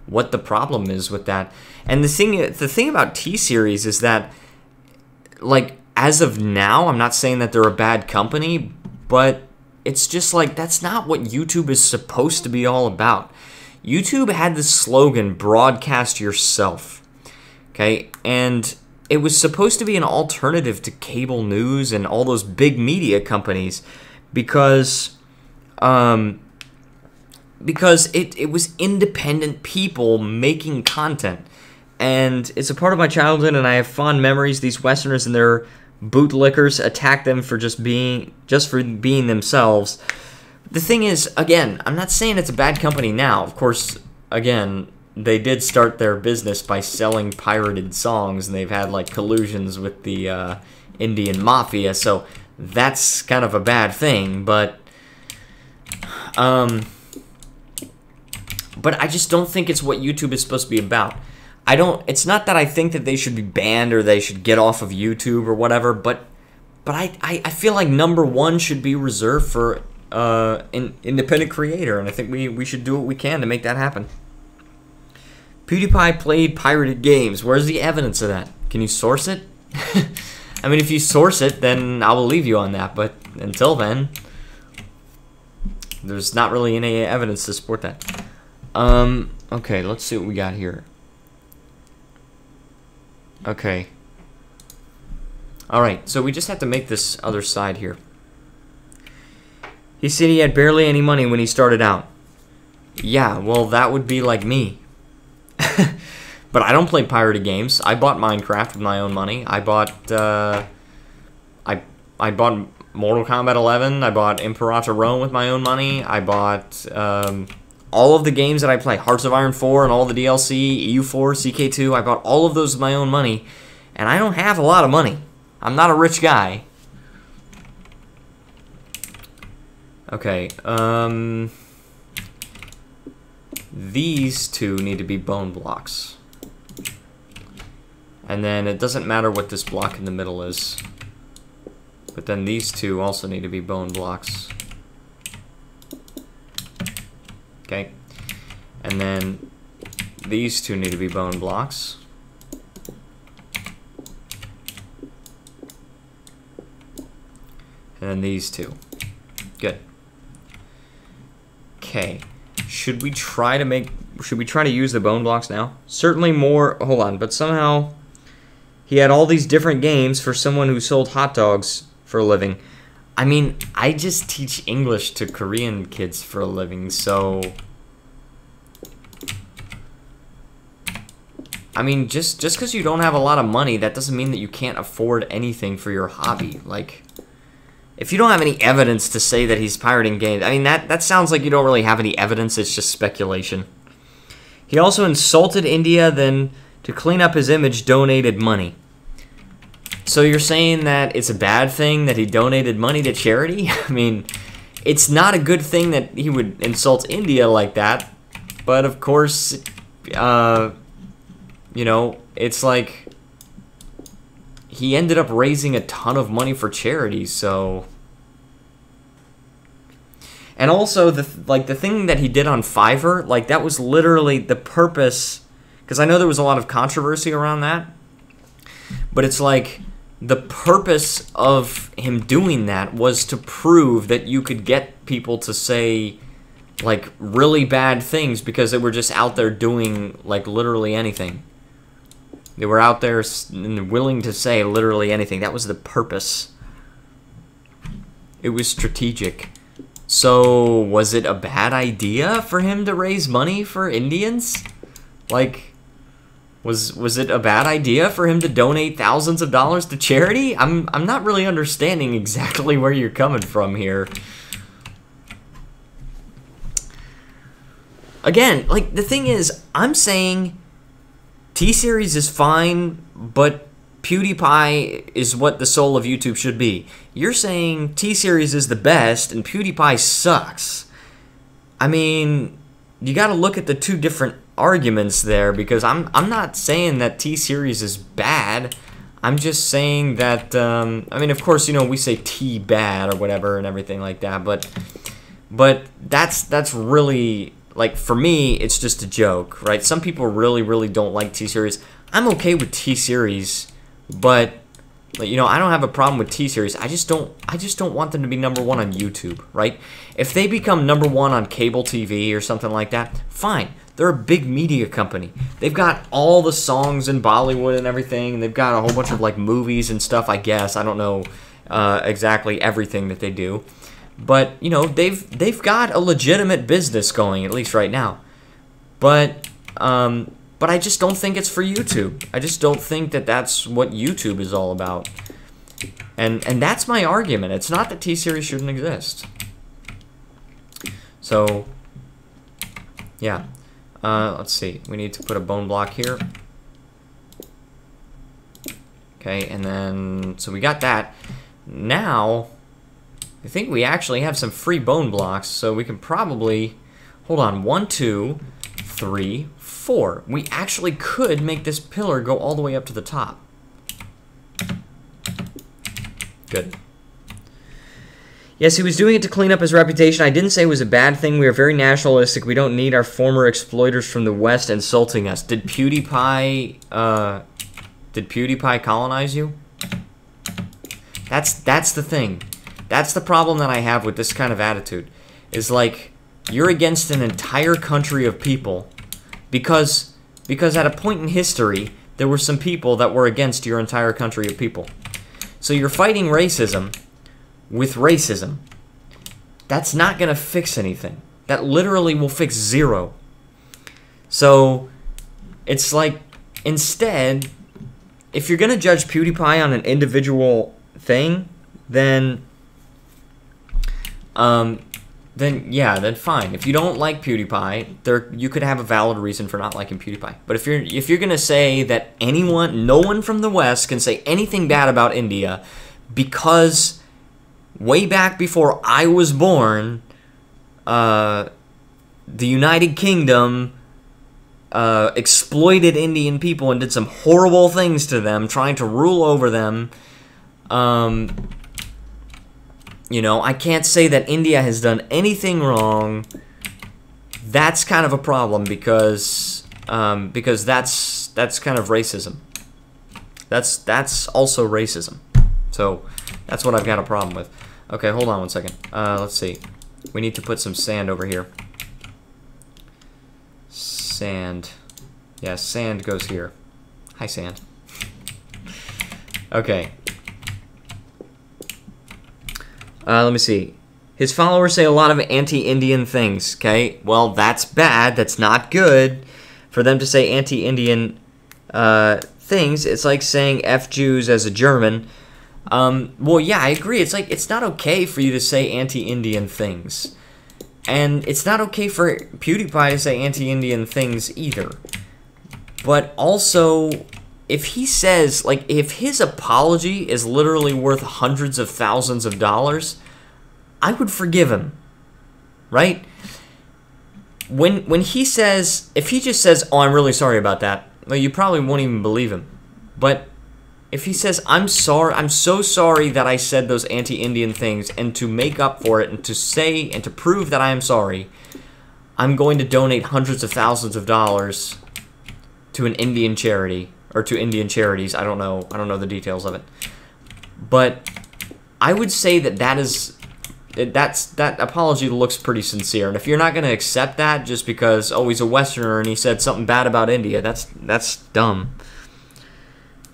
Speaker 1: what the problem is with that. And the thing about T-Series is that, like, as of now, I'm not saying that they're a bad company, but it's just like, that's not what YouTube is supposed to be all about. YouTube had this slogan, broadcast yourself. Okay? And it was supposed to be an alternative to cable news and all those big media companies because it was independent people making content. And it's a part of my childhood, and I have fond memories. These Westerners and their bootlickers attack them for just being themselves. The thing is, again, I'm not saying it's a bad company now. Of course, again, they did start their business by selling pirated songs, and they've had like collusions with the Indian mafia, so that's kind of a bad thing. But But I just don't think it's what YouTube is supposed to be about. It's not that I think that they should be banned or they should get off of YouTube or whatever, but I feel like #1 should be reserved for an independent creator, and I think we should do what we can to make that happen. PewDiePie played pirated games. Where's the evidence of that? Can you source it? I mean, if you source it, then I'll believe you on that, but until then, there's not really any evidence to support that. Okay, let's see what we got here. Okay. Alright, so we just have to make this other side here. He said he had barely any money when he started out. Yeah, well, that would be like me. But I don't play pirated games. I bought Minecraft with my own money. I bought, I bought Mortal Kombat 11. I bought Imperator Rome with my own money. I bought, all of the games that I play. Hearts of Iron 4 and all the DLC, EU4, CK2. I bought all of those with my own money. And I don't have a lot of money. I'm not a rich guy. Okay, these two need to be bone blocks. And then it doesn't matter what this block in the middle is. But then these two also need to be bone blocks. Okay. And then these two need to be bone blocks. And then these two. Good. Okay. Should we try to use the bone blocks now? Certainly more, hold on, but somehow he had all these different games for someone who sold hot dogs for a living. I mean, I just teach English to Korean kids for a living, so I mean, just because you don't have a lot of money, that doesn't mean that you can't afford anything for your hobby. Like, if you don't have any evidence to say that he's pirating games, I mean, that sounds like you don't really have any evidence, it's just speculation. He also insulted India, then to clean up his image, donated money. So you're saying that it's a bad thing that he donated money to charity? I mean, it's not a good thing that he would insult India like that, but of course, you know, it's like he ended up raising a ton of money for charity, so. And also, the thing that he did on Fiverr, like, that was literally the purpose, because I know there was a lot of controversy around that, but it's like, the purpose of him doing that was to prove that you could get people to say, like, really bad things because they were just out there doing, like, literally anything. They were out there willing to say literally anything. That was the purpose. It was strategic. So, was it a bad idea for him to raise money for Indians? Like, was it a bad idea for him to donate thousands of dollars to charity? I'm not really understanding exactly where you're coming from here. Again, like, the thing is, I'm saying T-Series is fine, but PewDiePie is what the soul of YouTube should be. You're saying T-Series is the best and PewDiePie sucks. I mean, you gotta look at the two different arguments there, because I'm not saying that T-Series is bad. I'm just saying that, I mean, of course, you know, we say T bad or whatever and everything like that, but that's really, like, for me, it's just a joke, right? Some people really don't like T-Series. I'm okay with T-Series, but, you know, I don't have a problem with T-Series. I just don't want them to be #1 on YouTube, right? If they become #1 on cable TV or something like that, fine. They're a big media company. They've got all the songs in Bollywood and everything, and they've got a whole bunch of, like, movies and stuff, I guess. I don't know exactly everything that they do. But, you know, they've got a legitimate business going, at least right now. But I just don't think it's for YouTube. I just don't think that that's what YouTube is all about. And that's my argument. It's not that T-Series shouldn't exist. So, yeah. Let's see. We need to put a bone block here. Okay, and then, so we got that. Now, I think we actually have some free bone blocks, so we can probably... Hold on, 1, 2, 3, 4. We actually could make this pillar go all the way up to the top. Good. Yes, he was doing it to clean up his reputation. I didn't say it was a bad thing. We are very nationalistic. We don't need our former exploiters from the West insulting us. Did PewDiePie colonize you? That's the thing. That's the problem that I have with this kind of attitude. Is like, you're against an entire country of people because at a point in history, there were some people that were against your entire country of people. So you're fighting racism with racism. That's not going to fix anything. That literally will fix zero. So it's like, instead, if you're going to judge PewDiePie on an individual thing, then yeah, then fine. If you don't like PewDiePie, you could have a valid reason for not liking PewDiePie. But if you're gonna say that no one from the West can say anything bad about India because way back before I was born, the United Kingdom exploited Indian people and did some horrible things to them, trying to rule over them. You know, I can't say that India has done anything wrong. That's kind of a problem because that's kind of racism. That's also racism. So that's what I've got a problem with. Okay, hold on one second. Let's see. We need to put some sand over here. Sand. Yeah, sand goes here. Hi, sand. Okay. Let me see. His followers say a lot of anti-Indian things, okay? Well, that's bad. That's not good for them to say anti-Indian things. It's like saying F Jews as a German. Well, yeah, I agree. It's like, it's not okay for you to say anti-Indian things. And it's not okay for PewDiePie to say anti-Indian things either. But also, if he says, like, if his apology is literally worth hundreds of thousands of dollars, I would forgive him, right? When he says, if he just says, oh, I'm really sorry about that, well, you probably won't even believe him. But if he says, I'm sorry, I'm so sorry that I said those anti-Indian things, and to make up for it, and to say, and to prove that I am sorry, I'm going to donate hundreds of thousands of dollars to an Indian charity, or to Indian charities. I don't know the details of it. But I would say that that apology looks pretty sincere. And if you're not going to accept that just because, oh, he's a Westerner and he said something bad about India, that's dumb.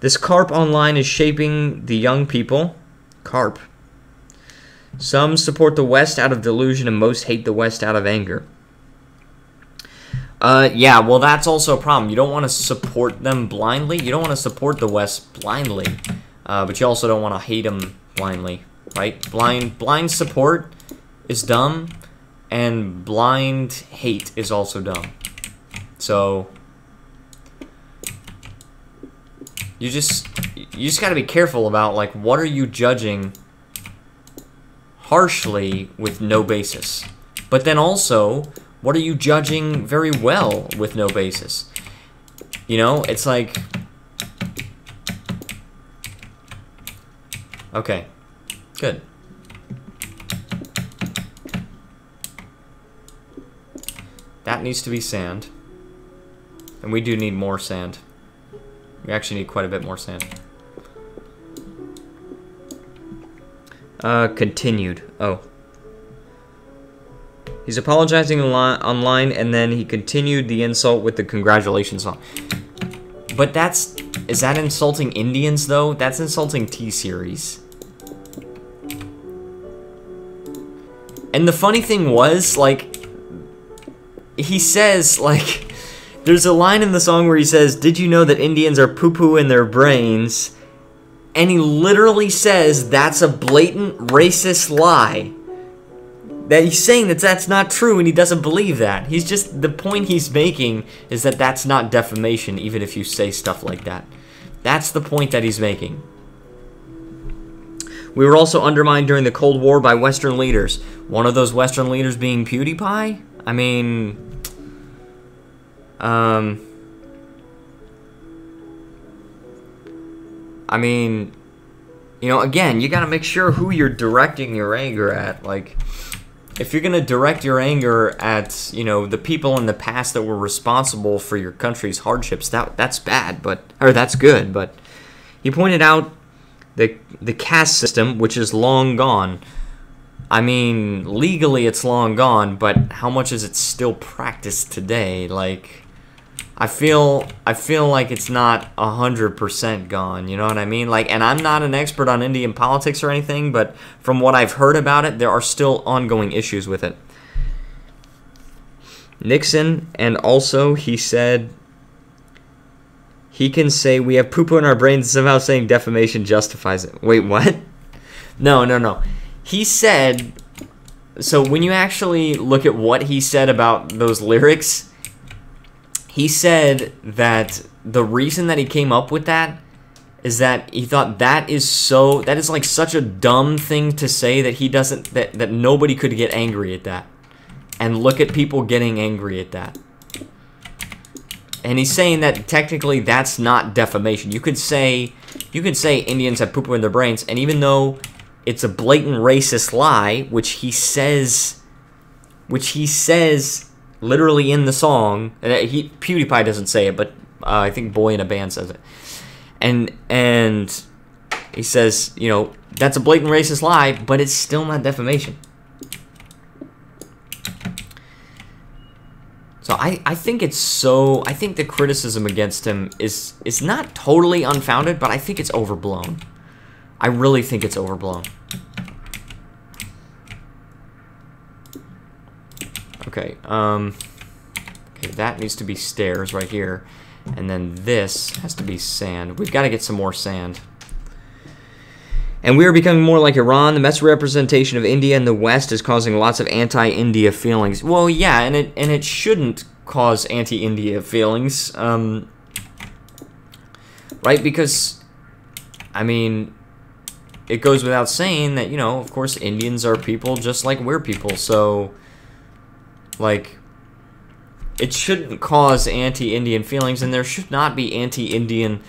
Speaker 1: This carp online is shaping the young people. Carp. Some support the West out of delusion and most hate the West out of anger. Yeah, well, that's also a problem. You don't want to support them blindly. You don't want to support the West blindly. But you also don't want to hate them blindly, right? Blind support is dumb, and blind hate is also dumb. So you just got to be careful about, like, what are you judging harshly with no basis? But then also, what are you judging very well with no basis? You know, it's like, okay, good. That needs to be sand. And we do need more sand. We actually need quite a bit more sand. Continued. Oh. He's apologizing online, and then he continued the insult with the congratulations song. But is that insulting Indians, though? That's insulting T-Series. And the funny thing was, like, he says, like, there's a line in the song where he says, did you know that Indians are poo-poo in their brains? And he literally says that's a blatant racist lie. That he's saying that that's not true, and he doesn't believe that. He's just, the point he's making is that that's not defamation, even if you say stuff like that. That's the point that he's making. We were also undermined during the Cold War by Western leaders. One of those Western leaders being PewDiePie? I mean... you know, again, you gotta make sure who you're directing your anger at. Like, if you're gonna direct your anger at, you know, the people in the past that were responsible for your country's hardships, that's bad, or that's good. But he pointed out the caste system, which is long gone. I mean, legally it's long gone, but how much is it still practiced today? Like, I feel like it's not 100% gone, you know what I mean? Like, and I'm not an expert on Indian politics or anything, but from what I've heard about it, there are still ongoing issues with it. Nixon, and also he said he can say we have poo-poo in our brains and somehow saying defamation justifies it. Wait, what? No. He said, so when you actually look at what he said about those lyrics, he said that the reason that he came up with that is that he thought that is like such a dumb thing to say that he doesn't, that nobody could get angry at that. And look at people getting angry at that. And he's saying that technically that's not defamation. You could say Indians have poo-poo in their brains, and even though it's a blatant racist lie, which he says literally in the song, PewDiePie doesn't say it, but I think Boy in a Band says it, and he says, you know, that's a blatant racist lie, but it's still not defamation. So I think the criticism against him is not totally unfounded, but I think it's overblown. I really think it's overblown. Okay, okay, that needs to be stairs right here. And then this has to be sand. We've got to get some more sand. And we are becoming more like Iran. The misrepresentation of India in the West is causing lots of anti-India feelings. Well, yeah, and it shouldn't cause anti-India feelings, right? Because, I mean, it goes without saying that, you know, of course, Indians are people just like we're people. So, like, it shouldn't cause anti-Indian feelings, and there should not be anti-Indian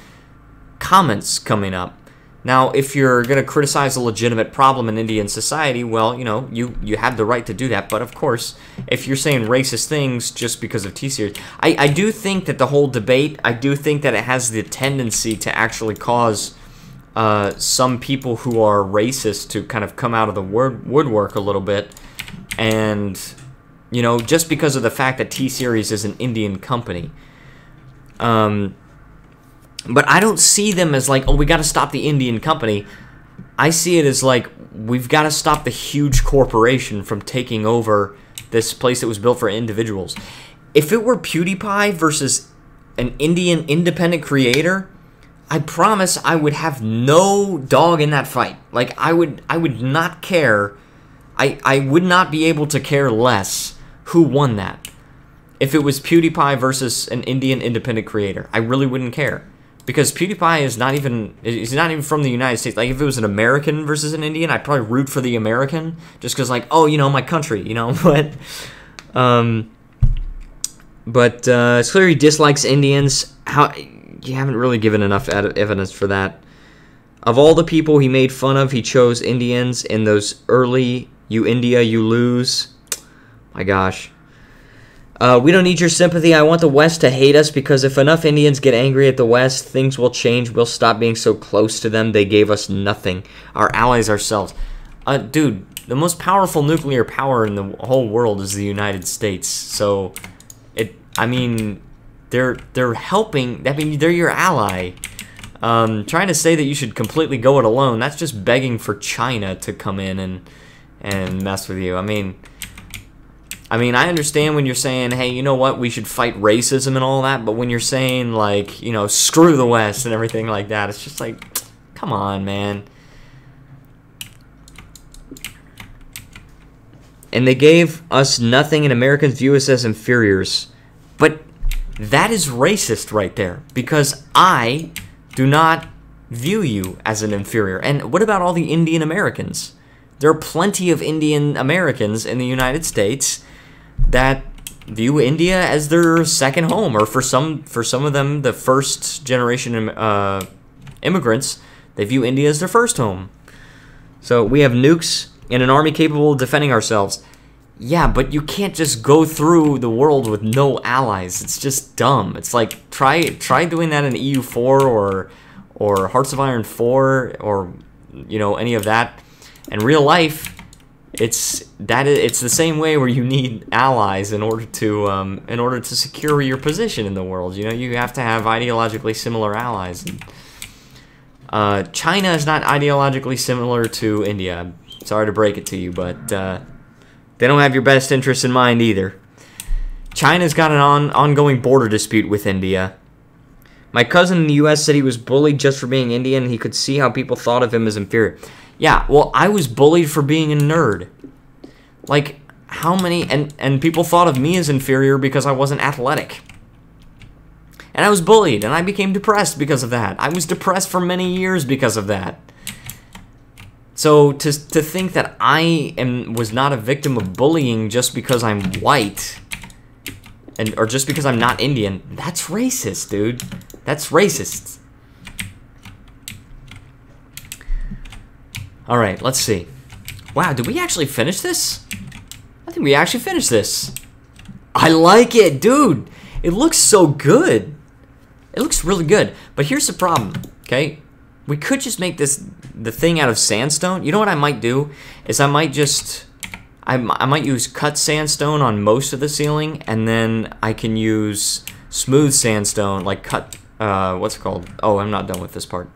Speaker 1: comments coming up. Now, if you're going to criticize a legitimate problem in Indian society, well, you know, you have the right to do that. But, of course, if you're saying racist things just because of T-Series, I do think that the whole debate, I do think that it has the tendency to actually cause some people who are racist to kind of come out of the woodwork a little bit. And, you know, just because of the fact that T-Series is an Indian company. But I don't see them as like, oh, we got to stop the Indian company. I see it as like, we've got to stop the huge corporation from taking over this place that was built for individuals. If it were PewDiePie versus an Indian independent creator, I promise I would have no dog in that fight. Like, I would not care. I would not be able to care less who won that. If it was PewDiePie versus an Indian independent creator, I really wouldn't care. Because PewDiePie is not even from the United States. Like, if it was an American versus an Indian, I'd probably root for the American. Just because, like, oh, you know, my country, you know. But it's clear he dislikes Indians. You haven't really given enough evidence for that. Of all the people he made fun of, he chose Indians in those early, you India, you lose. My gosh. We don't need your sympathy. I want the West to hate us because if enough Indians get angry at the West, things will change. We'll stop being so close to them. They gave us nothing. Our allies ourselves. Dude, the most powerful nuclear power in the whole world is the United States. So, I mean, they're helping. I mean, they're your ally. Trying to say that you should completely go it alone, that's just begging for China to come in and mess with you. I mean, I understand when you're saying, hey, you know what, we should fight racism and all that, but when you're saying, like, you know, screw the West and everything like that, it's just like, come on, man. And they gave us nothing, and Americans view us as inferiors. But that is racist right there, because I do not view you as an inferior. And what about all the Indian Americans? There are plenty of Indian Americans in the United States that view India as their second home, or for some of them, the first generation immigrants, they view India as their first home. So we have nukes and an army capable of defending ourselves. Yeah, but you can't just go through the world with no allies. It's just dumb. It's like try doing that in EU4 or Hearts of Iron 4 or any of that. In real life, it's the same way where you need allies in order to secure your position in the world. You have to have ideologically similar allies. And, China is not ideologically similar to India. Sorry to break it to you, but they don't have your best interests in mind either. China's got an ongoing border dispute with India. My cousin in the U.S. said he was bullied just for being Indian, and he could see how people thought of him as inferior. Yeah, well, I was bullied for being a nerd. Like, how many... And people thought of me as inferior because I wasn't athletic. And I was bullied, and I became depressed because of that. I was depressed for many years because of that. So, to think that I was not a victim of bullying just because I'm white, or just because I'm not Indian, that's racist, dude. That's racist. Alright, let's see. Wow, did we actually finish this? I think we actually finished this. I like it, dude. It looks so good. It looks really good. But here's the problem, okay? We could just make the thing out of sandstone. You know what I might do? Is I might use cut sandstone on most of the ceiling, and then I can use smooth sandstone, like cut, what's it called? Oh, I'm not done with this part.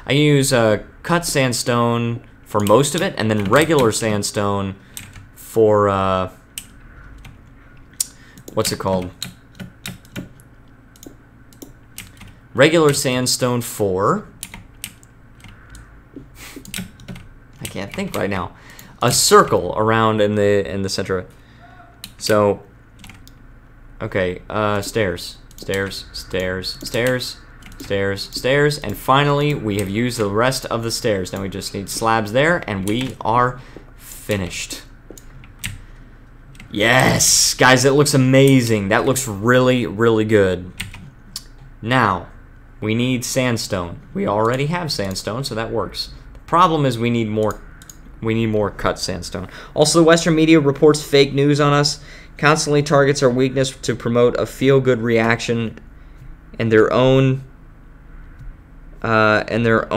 Speaker 1: I can use cut sandstone for most of it, and then regular sandstone for, what's it called? Regular sandstone for... I can't think right now. A circle around in the center of it. So, okay, stairs, stairs, stairs, stairs, stairs, stairs, and finally we have used the rest of the stairs. Now we just need slabs there, and we are finished. Yes, guys, it looks amazing. That looks really, really good. Now, we need sandstone. We already have sandstone, so that works. The problem is we need more cut sandstone. Also, the Western media reports fake news on us, constantly targets our weakness to promote a feel-good reaction and their own and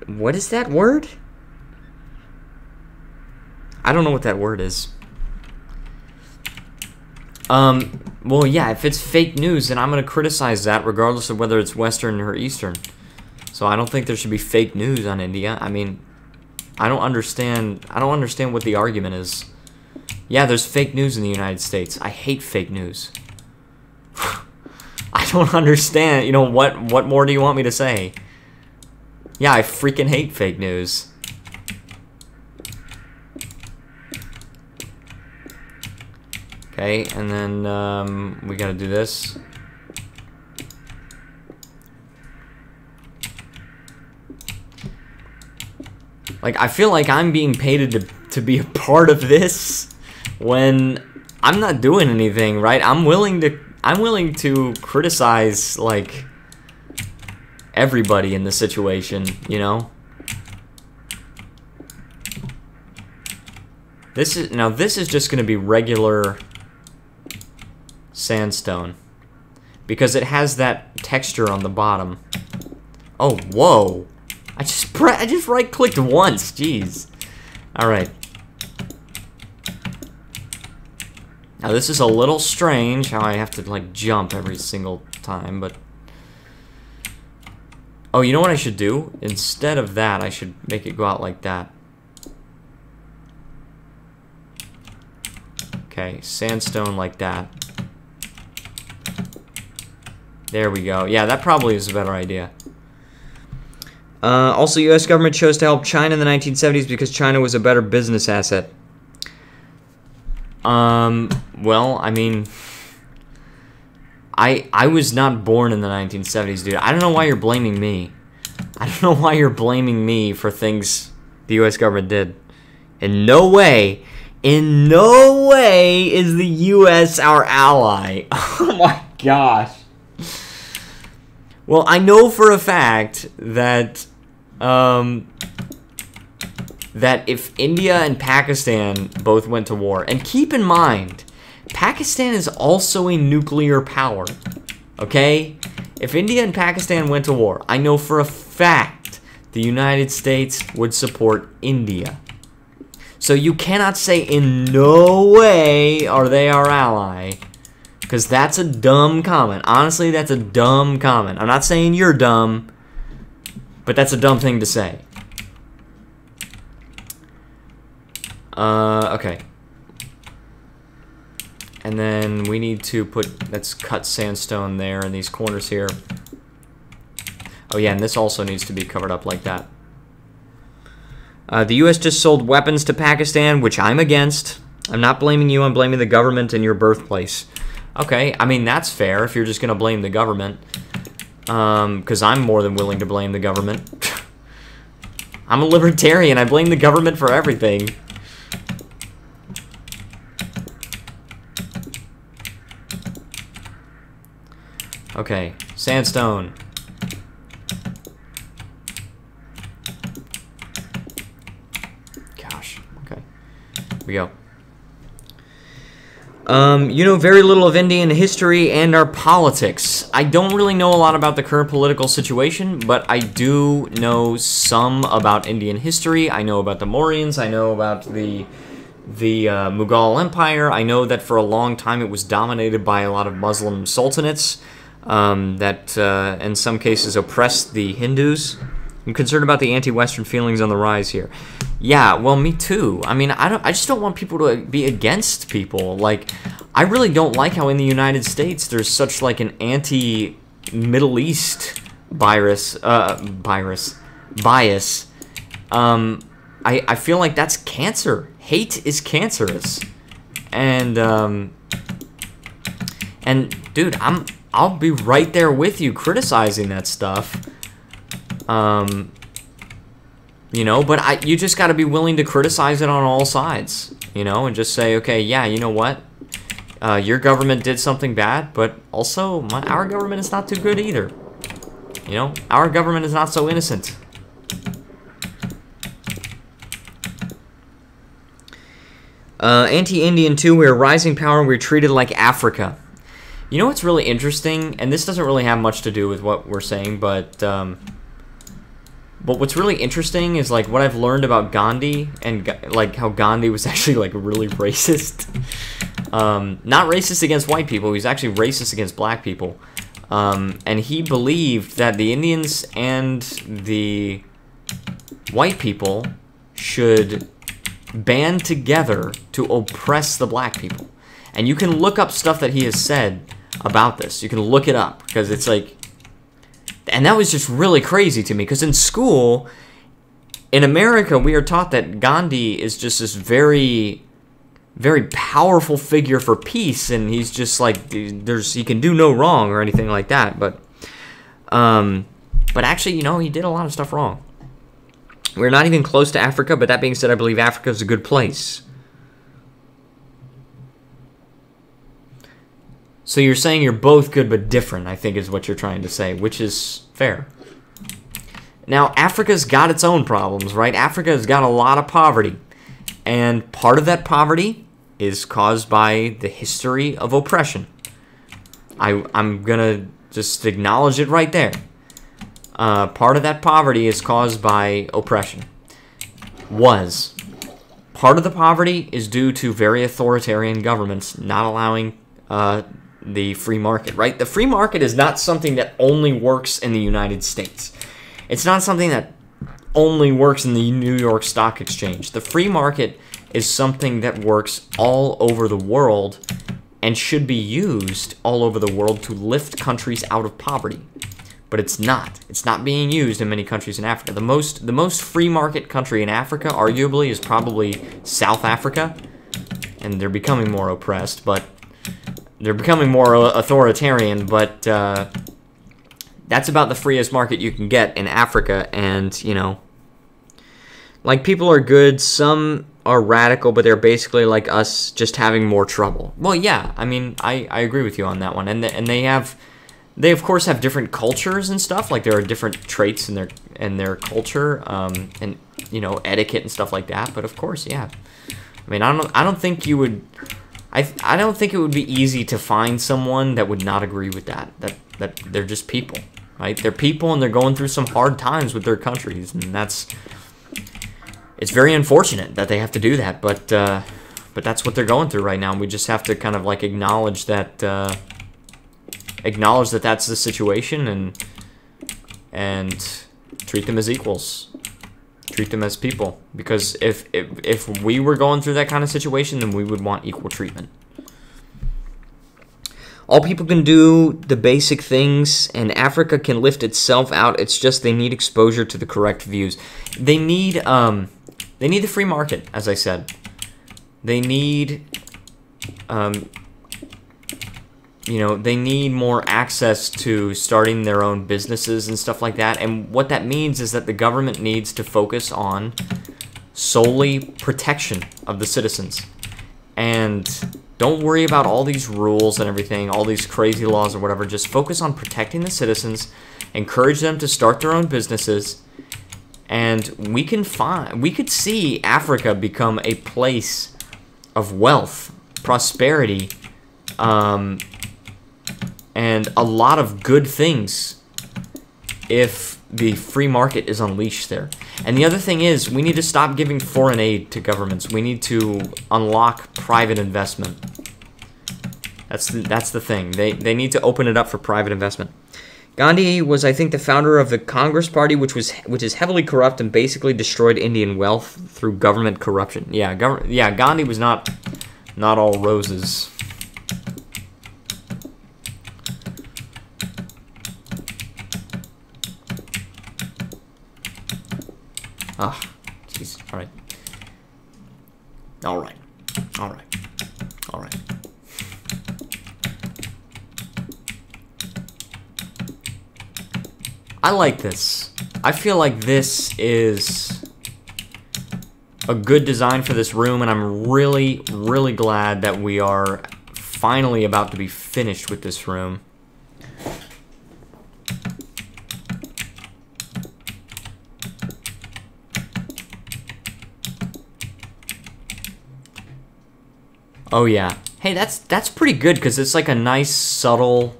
Speaker 1: what is that word? I don't know what that word is. Well, yeah, if it's fake news, then I'm going to criticize that regardless of whether it's Western or Eastern. So I don't think there should be fake news on India. I mean, I don't understand what the argument is. Yeah, there's fake news in the United States. I hate fake news. I don't understand. What more do you want me to say? Yeah, I freaking hate fake news. Okay, and then we gotta do this. Like, I feel like I'm being paid to be a part of this when I'm not doing anything, right? I'm willing to criticize, like, everybody in the situation, you know? This is just gonna be regular sandstone because it has that texture on the bottom. Oh, whoa. I just right-clicked once. Jeez. All right. Now this is a little strange how I have to like jump every single time, but oh, you know what I should do? Instead of that, I should make it go out like that. Okay, sandstone like that. There we go. Yeah, that probably is a better idea. Also, U.S. government chose to help China in the 1970s because China was a better business asset. Well, I mean, I was not born in the 1970s, dude. I don't know why you're blaming me. I don't know why you're blaming me for things the U.S. government did. In no way is the U.S. our ally. Oh my gosh. Well, I know for a fact that that if India and Pakistan both went to war, and keep in mind, Pakistan is also a nuclear power, okay? If India and Pakistan went to war, I know for a fact the United States would support India. So you cannot say in no way are they our ally, because that's a dumb comment. Honestly, that's a dumb comment. I'm not saying you're dumb, but that's a dumb thing to say. Okay. And then we need to let's cut sandstone there in these corners here. Oh yeah, and this also needs to be covered up like that. The U.S. just sold weapons to Pakistan, which I'm against. I'm not blaming you, I'm blaming the government in your birthplace. Okay, I mean, that's fair if you're just going to blame the government. Because I'm more than willing to blame the government. I'm a libertarian, I blame the government for everything. Okay, sandstone. Gosh, okay. Here we go. You know very little of Indian history and our politics. I don't really know a lot about the current political situation, but I do know some about Indian history. I know about the Mauryans. I know about the Mughal Empire. I know that for a long time it was dominated by a lot of Muslim sultanates that in some cases oppressed the Hindus. I'm concerned about the anti-Western feelings on the rise here. Yeah, well, me too. I mean, I just don't want people to be against people. Like, I really don't like how in the United States there's such like an anti-Middle East bias. I feel like that's cancer. Hate is cancerous. And dude, I'll be right there with you criticizing that stuff. You know, but you just got to be willing to criticize it on all sides, you know, and just say, okay, yeah, you know what? Your government did something bad, but also our government is not too good either. You know, our government is not so innocent. Anti-Indian too, we're a rising power, we're treated like Africa. You know what's really interesting, and this doesn't really have much to do with what we're saying, but what's really interesting is like what I've learned about Gandhi and like how Gandhi was actually like really racist. Not racist against white people, he was actually racist against black people. And he believed that the Indians and the white people should band together to oppress the black people. And you can look up stuff that he has said about this. You can look it up because it's like, and that was just really crazy to me because in school, in America, we are taught that Gandhi is just this very, very powerful figure for peace, and he's just like, he can do no wrong or anything like that. But actually, you know, he did a lot of stuff wrong. We're not even close to Africa, but that being said, I believe Africa is a good place. So you're saying you're both good but different, I think is what you're trying to say, which is fair. Now, Africa's got its own problems, right? Africa's got a lot of poverty. And part of that poverty is caused by the history of oppression. I'm going to just acknowledge it right there. Part of that poverty is caused by oppression. Part of the poverty is due to very authoritarian governments not allowing the free market, right? The free market is not something that only works in the United States. It's not something that only works in the New York Stock Exchange. The free market is something that works all over the world and should be used all over the world to lift countries out of poverty. But it's not. It's not being used in many countries in Africa. The most free market country in Africa, arguably, is probably South Africa. And they're becoming more oppressed, but they're becoming more authoritarian, but that's about the freest market you can get in Africa. And, you know, like, people are good, some are radical, but they're basically like us, just having more trouble. Well, yeah, I mean, I agree with you on that one. And they of course have different cultures and stuff. Like, there are different traits in their culture, and, you know, etiquette and stuff like that. But of course, yeah. I mean, I don't think you would. I don't think it would be easy to find someone that would not agree with that. That they're just people, right? They're people, and they're going through some hard times with their countries, and it's very unfortunate that they have to do that. But that's what they're going through right now. And we just have to kind of like acknowledge that that's the situation, and treat them as equals. Treat them as people, because if we were going through that kind of situation, then we would want equal treatment. All people can do the basic things, and Africa can lift itself out. It's just they need exposure to the correct views. They need the free market, as I said. They need you know, they need more access to starting their own businesses and stuff like that. And what that means is that the government needs to focus on solely protection of the citizens. And don't worry about all these rules and everything, all these crazy laws or whatever. Just focus on protecting the citizens, encourage them to start their own businesses, and we could see Africa become a place of wealth, prosperity, and a lot of good things if the free market is unleashed there. And the other thing is, we need to stop giving foreign aid to governments. We need to unlock private investment. That's the thing. They need to open it up for private investment. Gandhi was, I think, the founder of the Congress Party, which is heavily corrupt and basically destroyed Indian wealth through government corruption. Yeah, Gandhi was not all roses. Ah, jeez. All right. All right. All right. All right. I like this. I feel like this is a good design for this room, and I'm really, really glad that we are finally about to be finished with this room. Oh yeah. Hey, that's pretty good, because it's like a nice subtle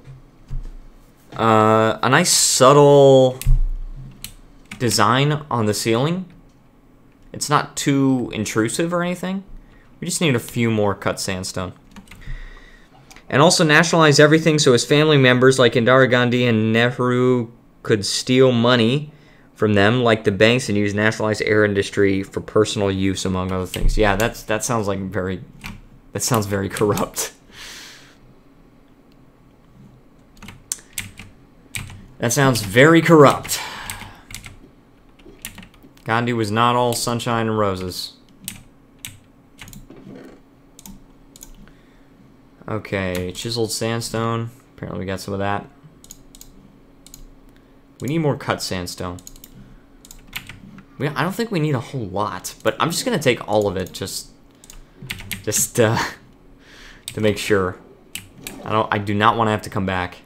Speaker 1: design on the ceiling. It's not too intrusive or anything. We just need a few more cut sandstone. And also nationalize everything so his family members like Indira Gandhi and Nehru could steal money from them like the banks and use nationalized air industry for personal use, among other things. Yeah, that sounds like that sounds very corrupt. That sounds very corrupt. Gandhi was not all sunshine and roses. Okay, chiseled sandstone. Apparently we got some of that. We need more cut sandstone. I don't think we need a whole lot, but I'm just gonna take all of it just to make sure. I do not want to have to come back.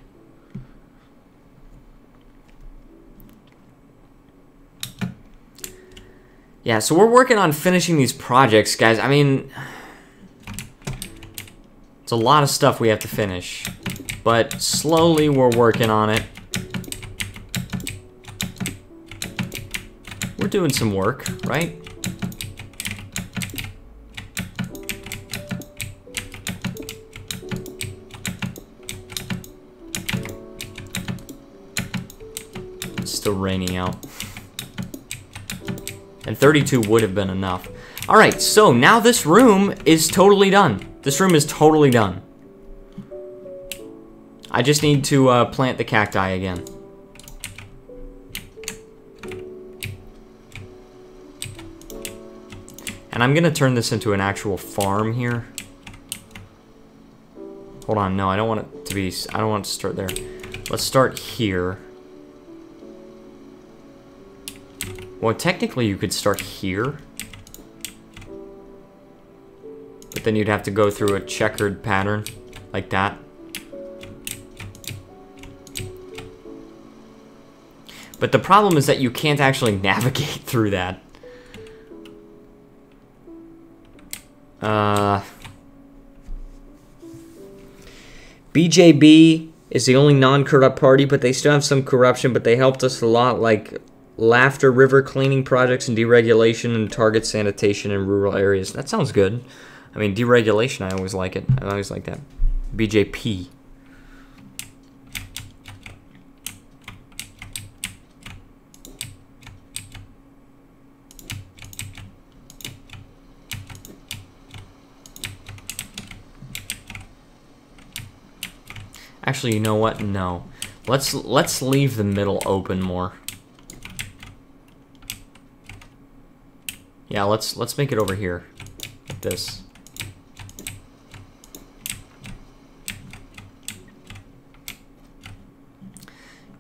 Speaker 1: Yeah, so we're working on finishing these projects, guys. I mean, it's a lot of stuff we have to finish, but slowly we're working on it. We're doing some work, right? It's still raining out. And 32 would have been enough. Alright, so now this room is totally done. This room is totally done. I just need to plant the cacti again. And I'm gonna turn this into an actual farm here. Hold on, no, I don't want it to be, I don't want it to start there. Let's start here. Well, technically you could start here. But then you'd have to go through a checkered pattern, like that. But the problem is that you can't actually navigate through that. BJB is the only non-corrupt party, but they still have some corruption, but they helped us a lot, like Laughter River cleaning projects and deregulation and target sanitation in rural areas. That sounds good. I mean, deregulation, I always like it. I always like that. BJP. Actually, you know what? No. Let's leave the middle open more. Yeah, let's make it over here. Like this.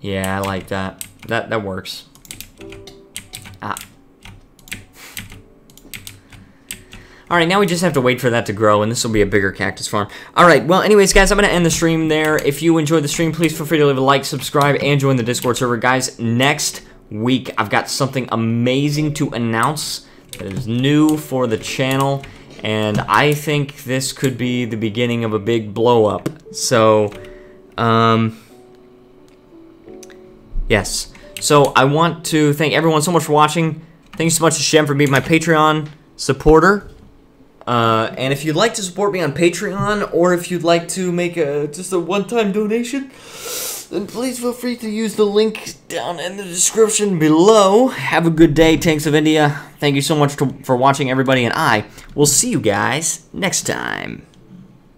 Speaker 1: Yeah, I like that. That works. Ah. Alright, now we just have to wait for that to grow, and this will be a bigger cactus farm. Alright, well, anyways, guys, I'm going to end the stream there. If you enjoyed the stream, please feel free to leave a like, subscribe, and join the Discord server. Guys, next week, I've got something amazing to announce that is new for the channel, and I think this could be the beginning of a big blow-up. So, yes. So, I want to thank everyone so much for watching. Thank you so much to Shem for being my Patreon supporter. And if you'd like to support me on Patreon, or if you'd like to make just a one-time donation, then please feel free to use the link down in the description below. Have a good day, Tanks of India. Thank you so much for watching, everybody, and I will see you guys next time.